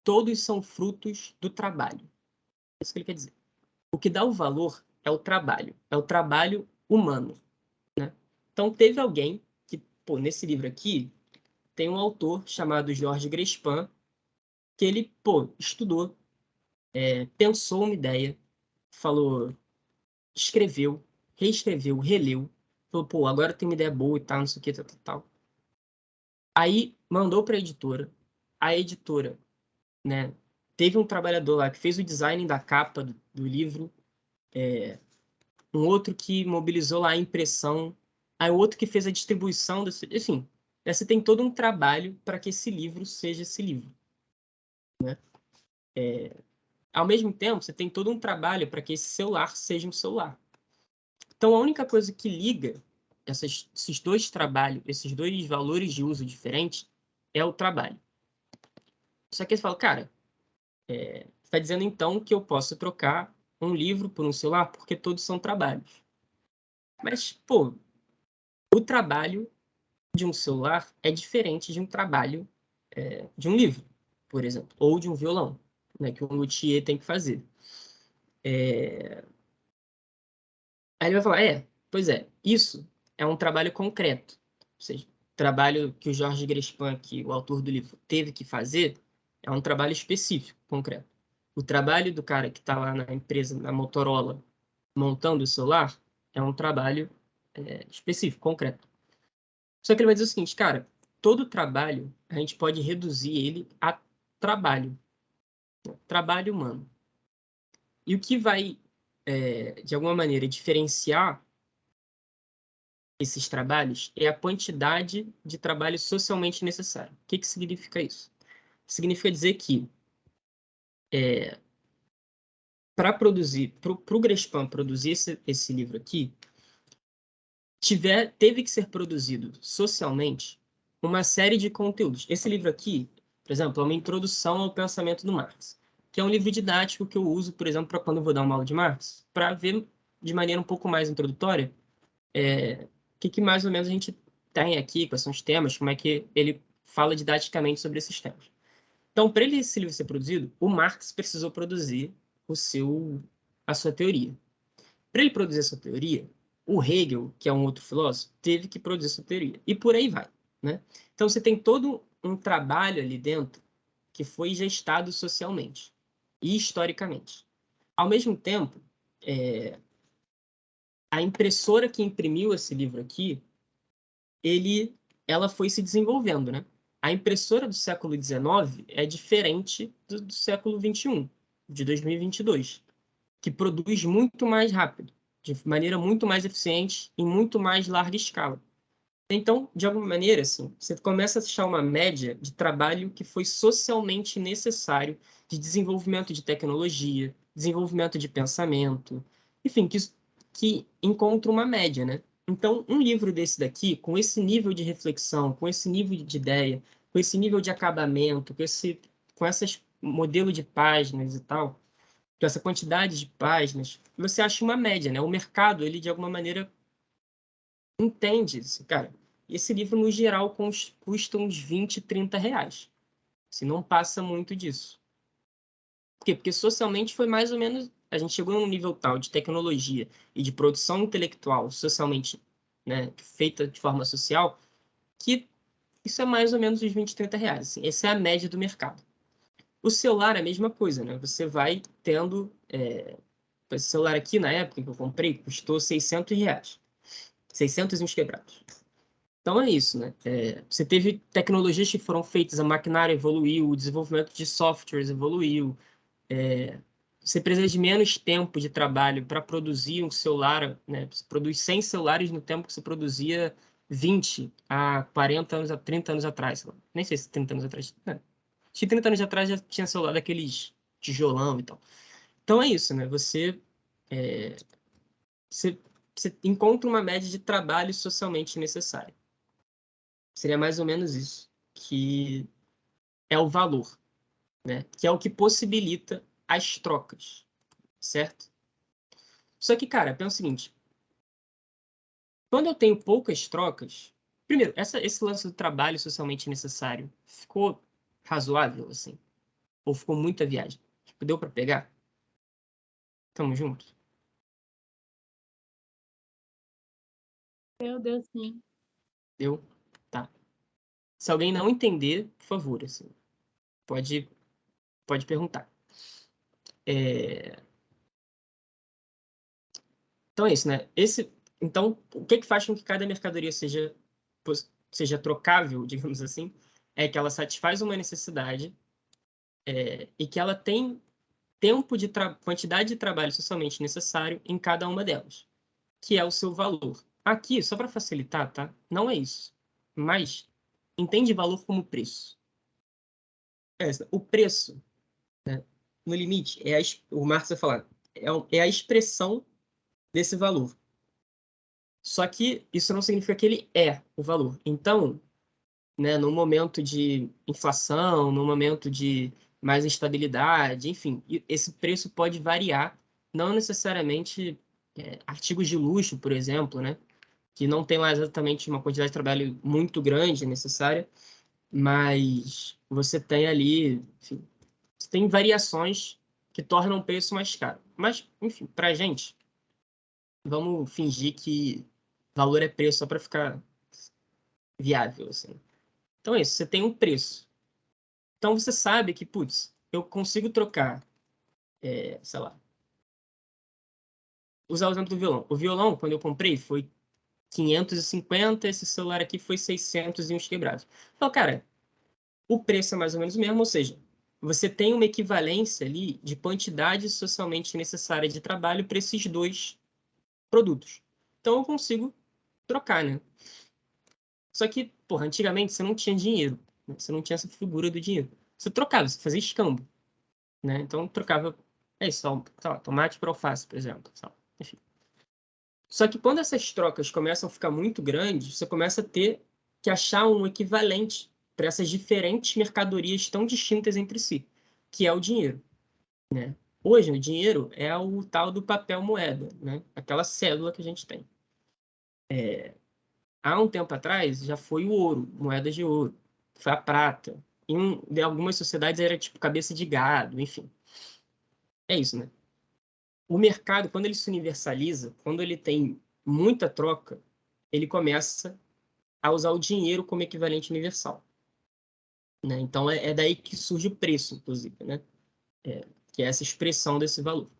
Todos são frutos do trabalho. É isso que ele quer dizer. O que dá o valor é o trabalho humano. Né? Então, teve alguém que, pô, nesse livro aqui, tem um autor chamado Georges Grespan, que ele, pô, estudou, pensou uma ideia, falou, escreveu, reescreveu, releu, falou, pô, agora tem uma ideia boa e tal, não sei o que, tal, tal, tal. Aí, mandou para a editora, né, teve um trabalhador lá que fez o design da capa do livro, um outro que mobilizou lá a impressão, aí outro que fez a distribuição, enfim, você tem todo um trabalho para que esse livro seja esse livro. Né? Ao mesmo tempo, você tem todo um trabalho para que esse celular seja um celular. Então, a única coisa que liga esses dois trabalhos, esses dois valores de uso diferentes, é o trabalho. Só que você fala, cara, está dizendo então que eu posso trocar um livro por um celular porque todos são trabalhos. Mas, pô, o trabalho de um celular é diferente de um trabalho de um livro, por exemplo, ou de um violão. né, que um luthier tem que fazer. Aí ele vai falar, pois é, isso é um trabalho concreto. Ou seja, o trabalho que o Jorge Grespan, que o autor do livro, teve que fazer é um trabalho específico, concreto. O trabalho do cara que está lá na empresa, na Motorola, montando o celular, é um trabalho específico, concreto. Só que ele vai dizer o seguinte, cara, todo trabalho, a gente pode reduzir ele a trabalho. Trabalho humano. E o que vai, de alguma maneira, diferenciar esses trabalhos é a quantidade de trabalho socialmente necessário. O que significa isso? Significa dizer que para produzir, para o Grespan produzir esse livro aqui, teve que ser produzido socialmente uma série de conteúdos. Esse livro aqui, por exemplo, é uma introdução ao pensamento do Marx, que é um livro didático que eu uso, por exemplo, para quando eu vou dar uma aula de Marx, para ver de maneira um pouco mais introdutória o que mais ou menos a gente tem aqui, quais são os temas, como é que ele fala didaticamente sobre esses temas. Então, para esse livro ser produzido, o Marx precisou produzir a sua teoria. Para ele produzir essa teoria, o Hegel, que é um outro filósofo, teve que produzir essa teoria. E por aí vai, né? Então, você tem todo um trabalho ali dentro que foi gestado socialmente e historicamente. Ao mesmo tempo, a impressora que imprimiu esse livro aqui, ela foi se desenvolvendo, né? A impressora do século XIX é diferente do século XXI, de 2022, que produz muito mais rápido, de maneira muito mais eficiente em muito mais larga escala. Então, de alguma maneira, assim, você começa a achar uma média de trabalho que foi socialmente necessário de desenvolvimento de tecnologia, desenvolvimento de pensamento, enfim, que encontra uma média, né? Então, um livro desse daqui, com esse nível de reflexão, com esse nível de ideia, com esse nível de acabamento, com esse modelo de páginas e tal, com essa quantidade de páginas, você acha uma média, né? O mercado, ele de alguma maneira entende isso, cara. Esse livro, no geral, custa uns 20, 30 reais. Se não passa muito disso. Por quê? Porque socialmente foi mais ou menos... A gente chegou num nível tal de tecnologia e de produção intelectual socialmente, né, feita de forma social, que isso é mais ou menos uns 20, 30 reais. Assim. Essa é a média do mercado. O celular é a mesma coisa, né? Você vai tendo... Esse celular aqui, na época que eu comprei, custou 600 reais. 600 e uns quebrados. Então é isso, né? Você teve tecnologias que foram feitas, a maquinária evoluiu, o desenvolvimento de softwares evoluiu, você precisa de menos tempo de trabalho para produzir um celular, né? Você produz 100 celulares no tempo que você produzia 20 há 40 anos, há 30 anos atrás. Nem sei se 30 anos atrás. Acho que 30 anos atrás já tinha celular daqueles tijolão e tal. Então é isso, né? Você encontra uma média de trabalho socialmente necessário. Seria mais ou menos isso, que é o valor, né? Que é o que possibilita as trocas, certo? Só que, cara, pensa o seguinte, quando eu tenho poucas trocas, primeiro, esse lance do trabalho socialmente necessário ficou razoável, assim? Ou ficou muita viagem? Tipo, deu para pegar? Tamo junto? Meu Deus, sim. Deu? Tá. Se alguém não entender, por favor, assim, pode perguntar. Então é isso, né? Então, o que faz com que cada mercadoria seja trocável, digamos assim, é que ela satisfaz uma necessidade e que ela tem quantidade de trabalho socialmente necessário em cada uma delas, que é o seu valor. Aqui, só para facilitar, tá? Não é isso. Mas entende valor como preço. O preço, né, no limite, o Marx vai falar, é a expressão desse valor. Só que isso não significa que ele é o valor. Então, né, no momento de inflação, no momento de mais instabilidade, enfim, esse preço pode variar, não necessariamente artigos de luxo, por exemplo, né, que não tem lá exatamente uma quantidade de trabalho muito grande necessária, mas você tem ali, enfim, você tem variações que tornam o preço mais caro. Mas, enfim, para a gente, vamos fingir que valor é preço só para ficar viável, assim. Então é isso, você tem um preço. Então você sabe que, putz, eu consigo trocar, sei lá, usar o exemplo do violão. O violão, quando eu comprei, foi 550, esse celular aqui foi 600 e uns quebrados. Então, cara, o preço é mais ou menos o mesmo, ou seja, você tem uma equivalência ali de quantidade socialmente necessária de trabalho para esses dois produtos. Então eu consigo trocar, né? Só que, porra, antigamente você não tinha dinheiro, né? Você não tinha essa figura do dinheiro. Você trocava, você fazia escambo, né? Então trocava, sei lá, tomate para alface, por exemplo. Enfim. Só que quando essas trocas começam a ficar muito grandes, você começa a ter que achar um equivalente para essas diferentes mercadorias tão distintas entre si, que é o dinheiro, né? Hoje, o dinheiro é o tal do papel moeda, né? Aquela cédula que a gente tem. Há um tempo atrás, já foi o ouro, moedas de ouro. Foi a prata. De algumas sociedades era tipo cabeça de gado, enfim. É isso, né? O mercado, quando ele se universaliza, quando ele tem muita troca, ele começa a usar o dinheiro como equivalente universal, né? Então, é daí que surge o preço, inclusive, né? Que é essa expressão desse valor. O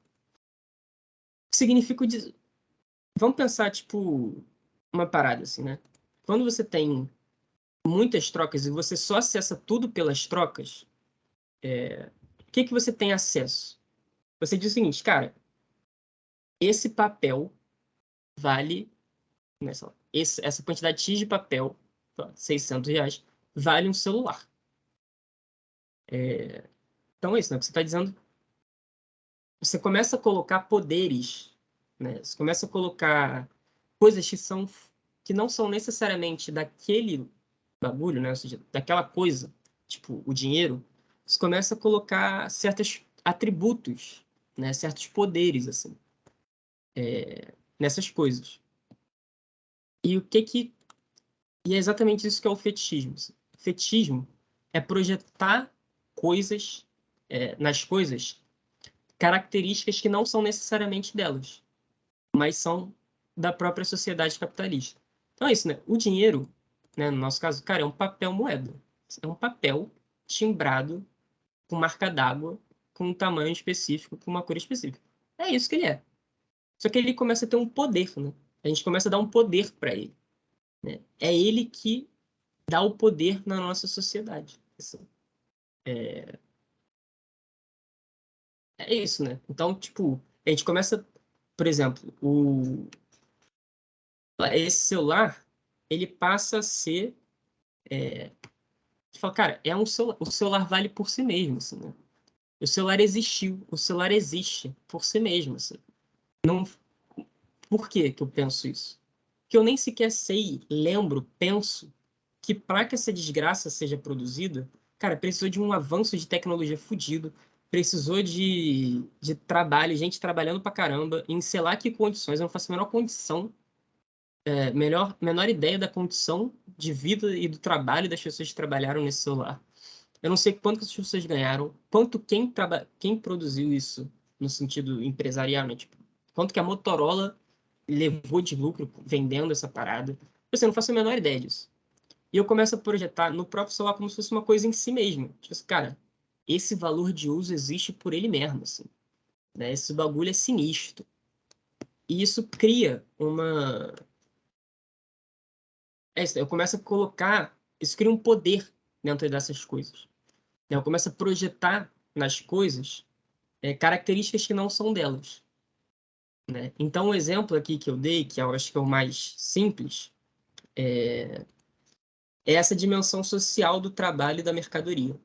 que significa... Vamos pensar, tipo, uma parada assim, né? Quando você tem muitas trocas e você só acessa tudo pelas trocas, o que você tem acesso? Você diz o seguinte, cara, esse papel vale, né, sei lá, essa quantidade X de papel, sei lá, R$ 600, vale um celular. Então é isso, né? Você está dizendo, você começa a colocar poderes, né? Você começa a colocar coisas que não são necessariamente daquele bagulho, né? Ou seja, daquela coisa, tipo o dinheiro, você começa a colocar certos atributos, né? Certos poderes, assim, nessas coisas. E e é exatamente isso que é o fetichismo. Assim. O fetichismo é projetar coisas, nas coisas, características que não são necessariamente delas, mas são da própria sociedade capitalista. Então é isso, né? O dinheiro, né, no nosso caso, cara, é um papel moeda. É um papel timbrado com marca d'água, com um tamanho específico, com uma cor específica. É isso que ele é. Só que ele começa a ter um poder, né? A gente começa a dar um poder para ele, né? É ele que dá o poder na nossa sociedade. Assim, é isso, né? Então, tipo, a gente começa, por exemplo, esse celular, ele passa a ser, fala, cara, é um celular, o celular vale por si mesmo, assim, né? O celular existiu, o celular existe por si mesmo, assim. Não, por que eu penso isso? Que eu nem sequer sei, lembro, penso que para que essa desgraça seja produzida, cara, precisou de um avanço de tecnologia fudido, precisou de trabalho, gente trabalhando pra caramba, em sei lá que condições, eu não faço a menor condição, menor ideia da condição de vida e do trabalho das pessoas que trabalharam nesse celular. Eu não sei quanto que as pessoas ganharam, quanto quem produziu isso no sentido empresarial, né? Tipo, quanto que a Motorola levou de lucro vendendo essa parada. Eu não faço a menor ideia disso. E eu começo a projetar no próprio celular como se fosse uma coisa em si mesmo. Tipo assim, cara, esse valor de uso existe por ele mesmo, assim, né? Esse bagulho é sinistro. E isso cria uma... isso, eu começo a colocar... Isso cria um poder dentro dessas coisas. Eu começo a projetar nas coisas características que não são delas, né? Então, o exemplo aqui que eu dei, que eu acho que é o mais simples, é essa dimensão social do trabalho e da mercadoria.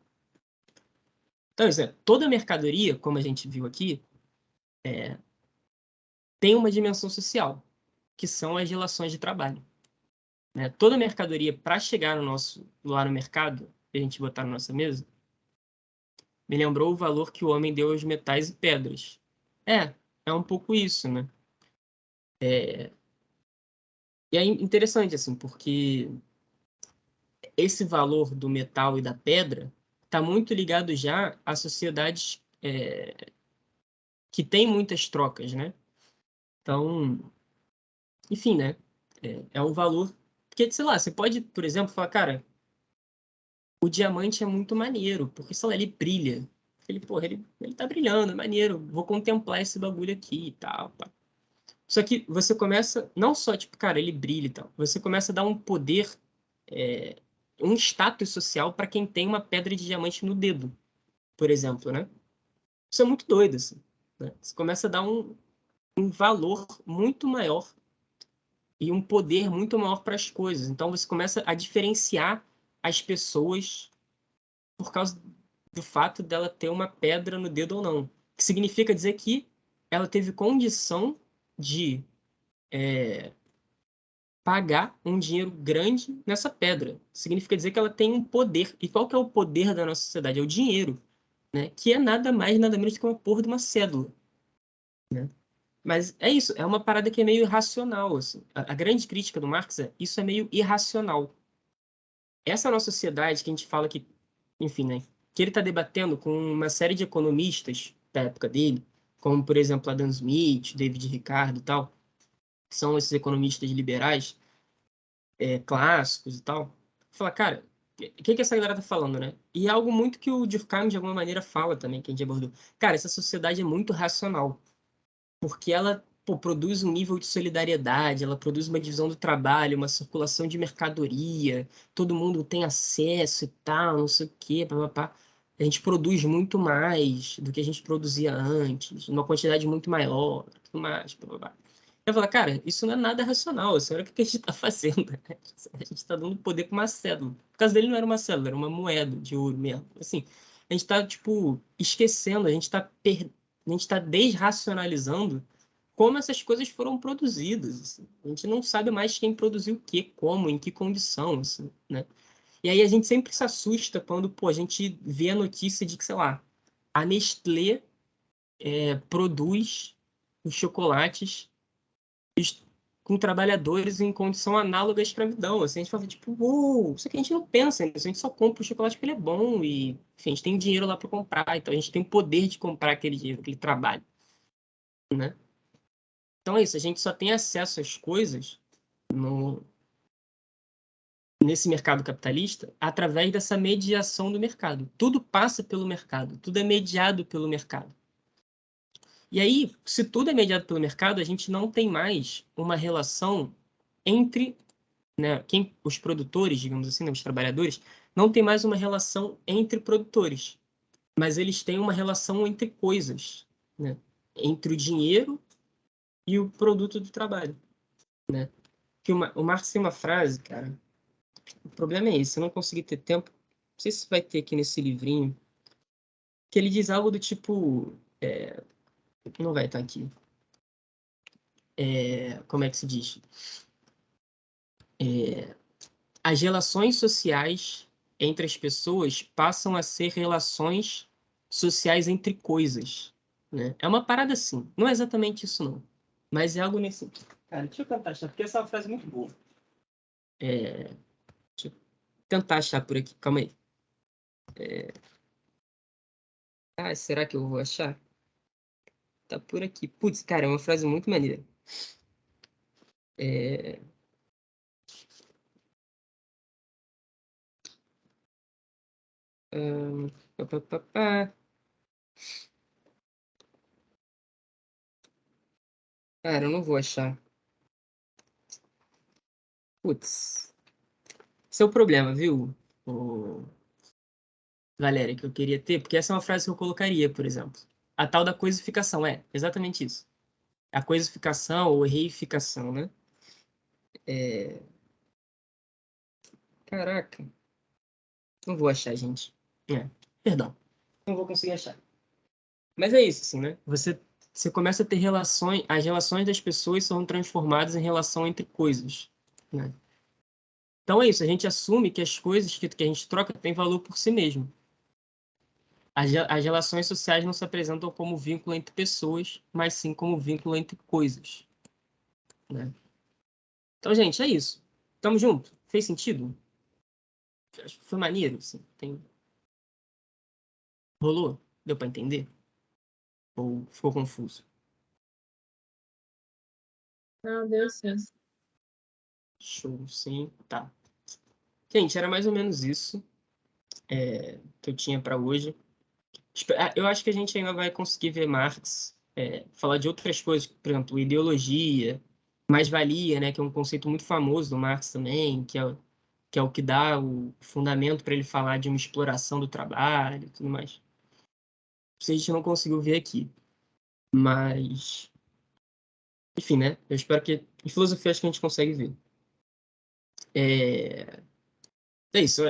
Então, toda mercadoria, como a gente viu aqui, tem uma dimensão social, que são as relações de trabalho, né? Toda mercadoria, para chegar lá no mercado, que a gente botar na nossa mesa, me lembrou o valor que o homem deu aos metais e pedras. É um pouco isso, né? E é interessante, assim, porque esse valor do metal e da pedra está muito ligado já a sociedades que têm muitas trocas, né? Então, enfim, né? É um valor... Porque, sei lá, você pode, por exemplo, falar, cara, o diamante é muito maneiro, porque, sei lá, ele brilha. Porra, ele tá brilhando, é maneiro, vou contemplar esse bagulho aqui e tal, pá. Só que você começa, não só, tipo, cara, ele brilha e tal, você começa a dar um poder, um status social para quem tem uma pedra de diamante no dedo, por exemplo, né? Isso é muito doido, assim, né? Você começa a dar um valor muito maior e um poder muito maior para as coisas. Então você começa a diferenciar as pessoas por causa do fato dela ter uma pedra no dedo ou não. Que significa dizer que ela teve condição de pagar um dinheiro grande nessa pedra. Significa dizer que ela tem um poder. E qual que é o poder da nossa sociedade? É o dinheiro, né? Que é nada mais, nada menos que uma porra de uma cédula, né? Mas é isso, é uma parada que é meio irracional, assim. A grande crítica do Marx é isso é meio irracional. Essa nossa sociedade que a gente fala que, enfim, né? Que ele está debatendo com uma série de economistas da época dele, como, por exemplo, Adam Smith, David Ricardo e tal, que são esses economistas liberais, clássicos e tal. Fala, cara, o que essa galera tá falando, né? E é algo muito que o Durkheim, de alguma maneira, fala também, que a gente abordou. Cara, essa sociedade é muito racional, porque ela produz um nível de solidariedade, ela produz uma divisão do trabalho, uma circulação de mercadoria, todo mundo tem acesso e tal, não sei o quê, papapá. A gente produz muito mais do que a gente produzia antes, uma quantidade muito maior, tudo mais, papapá. Eu falo, cara, isso não é nada racional, isso é o que a gente está fazendo. A gente está dando poder para uma cédula. No caso dele não era uma cédula, era uma moeda de ouro mesmo. Assim, a gente está, tipo, esquecendo, a gente está desracionalizando como essas coisas foram produzidas. Assim. A gente não sabe mais quem produziu o quê, como, em que condição, assim, né? E aí a gente sempre se assusta quando, pô, a gente vê a notícia de que, sei lá, a Nestlé produz os chocolates com trabalhadores em condição análoga à escravidão. Assim, a gente fala, tipo, uou, isso aqui a gente não pensa nisso, a gente só compra o chocolate porque ele é bom e, enfim, a gente tem dinheiro lá para comprar, então a gente tem o poder de comprar aquele dinheiro, aquele trabalho, né? Então é isso, a gente só tem acesso às coisas nesse mercado capitalista através dessa mediação do mercado. Tudo passa pelo mercado, tudo é mediado pelo mercado. E aí, se tudo é mediado pelo mercado, a gente não tem mais uma relação entre, né, os produtores, digamos assim, né, os trabalhadores, não tem mais uma relação entre produtores, mas eles têm uma relação entre coisas, né, entre o dinheiro e o produto do trabalho, né? Que o Marx tem uma frase, cara, o problema é esse, eu não consegui ter tempo, não sei se vai ter aqui nesse livrinho, que ele diz algo do tipo, não vai estar aqui, como é que se diz? As relações sociais entre as pessoas passam a ser relações sociais entre coisas, né? É uma parada assim. Não é exatamente isso, não. Mas é algo nesse... Cara, deixa eu tentar achar, porque essa é uma frase muito boa. Deixa eu tentar achar por aqui. Calma aí. Será que eu vou achar? Tá por aqui. Putz, cara, é uma frase muito maneira. É... Pá, pá, pá, pá. Cara, eu não vou achar. Putz. Esse é o problema, viu? Valéria, que eu queria ter, porque essa é uma frase que eu colocaria, por exemplo. A tal da coisificação, exatamente isso. A coisificação ou reificação, né? Caraca, não vou achar, gente. Perdão, não vou conseguir achar. Mas é isso, assim, né? Você começa a ter relações, as relações das pessoas são transformadas em relação entre coisas, né? Então é isso, a gente assume que as coisas que a gente troca têm valor por si mesmo. As relações sociais não se apresentam como vínculo entre pessoas, mas sim como vínculo entre coisas, né? Então, gente, é isso. Tamo junto. Fez sentido? Acho que foi maneiro, assim. Rolou? Deu para entender? Ou ficou confuso? Não, deu sim. Show, sim. Tá. Gente, era mais ou menos isso que eu tinha para hoje. Eu acho que a gente ainda vai conseguir ver Marx falar de outras coisas, por exemplo, ideologia, mais-valia, né, que é um conceito muito famoso do Marx também, que é o que dá o fundamento para ele falar de uma exploração do trabalho e tudo mais. Isso a gente não conseguiu ver aqui. Mas, enfim, né? Eu espero que em filosofia acho que a gente consegue ver. É isso.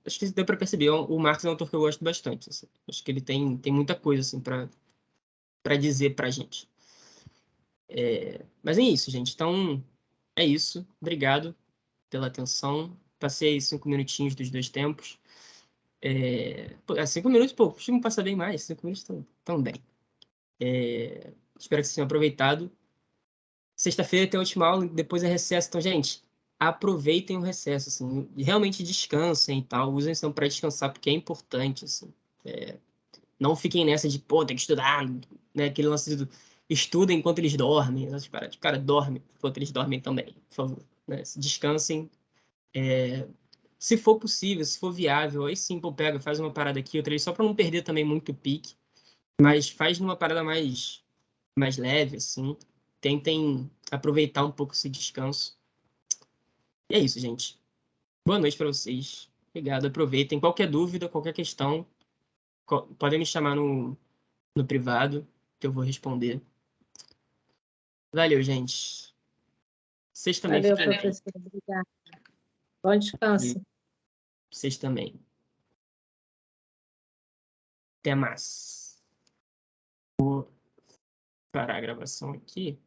Acho que deu para perceber. O Marx é um autor que eu gosto bastante. Assim. Acho que ele tem muita coisa assim para dizer para a gente. Mas é isso, gente. Então, é isso. Obrigado pela atenção. Passei 5 minutinhos dos dois tempos. 5 minutos, pô, costumo passar bem mais. 5 minutos tão bem. Espero que vocês tenham aproveitado. Sexta-feira tem a última aula, depois é recesso. Então, gente, aproveitem o recesso, assim. Realmente descansem e tal. Usem isso para descansar, porque é importante, assim. Não fiquem nessa de, pô, tem que estudar, né? Aquele lance do estuda enquanto eles dormem. Essas paradas. Cara, dorme enquanto eles dormem também, por favor. Né? Descansem. Se for possível, se for viável, aí sim, pô, pega, faz uma parada aqui, outra ali, só para não perder também muito o pique. Mas faz numa parada mais leve, assim. Tentem aproveitar um pouco esse descanso. E é isso, gente. Boa noite para vocês. Obrigado, aproveitem. Qualquer dúvida, qualquer questão, podem me chamar no privado, que eu vou responder. Valeu, gente. Vocês também Valeu, fiquem bem. professor. Obrigada. Bom descanso. Vocês também. Até mais. Vou parar a gravação aqui.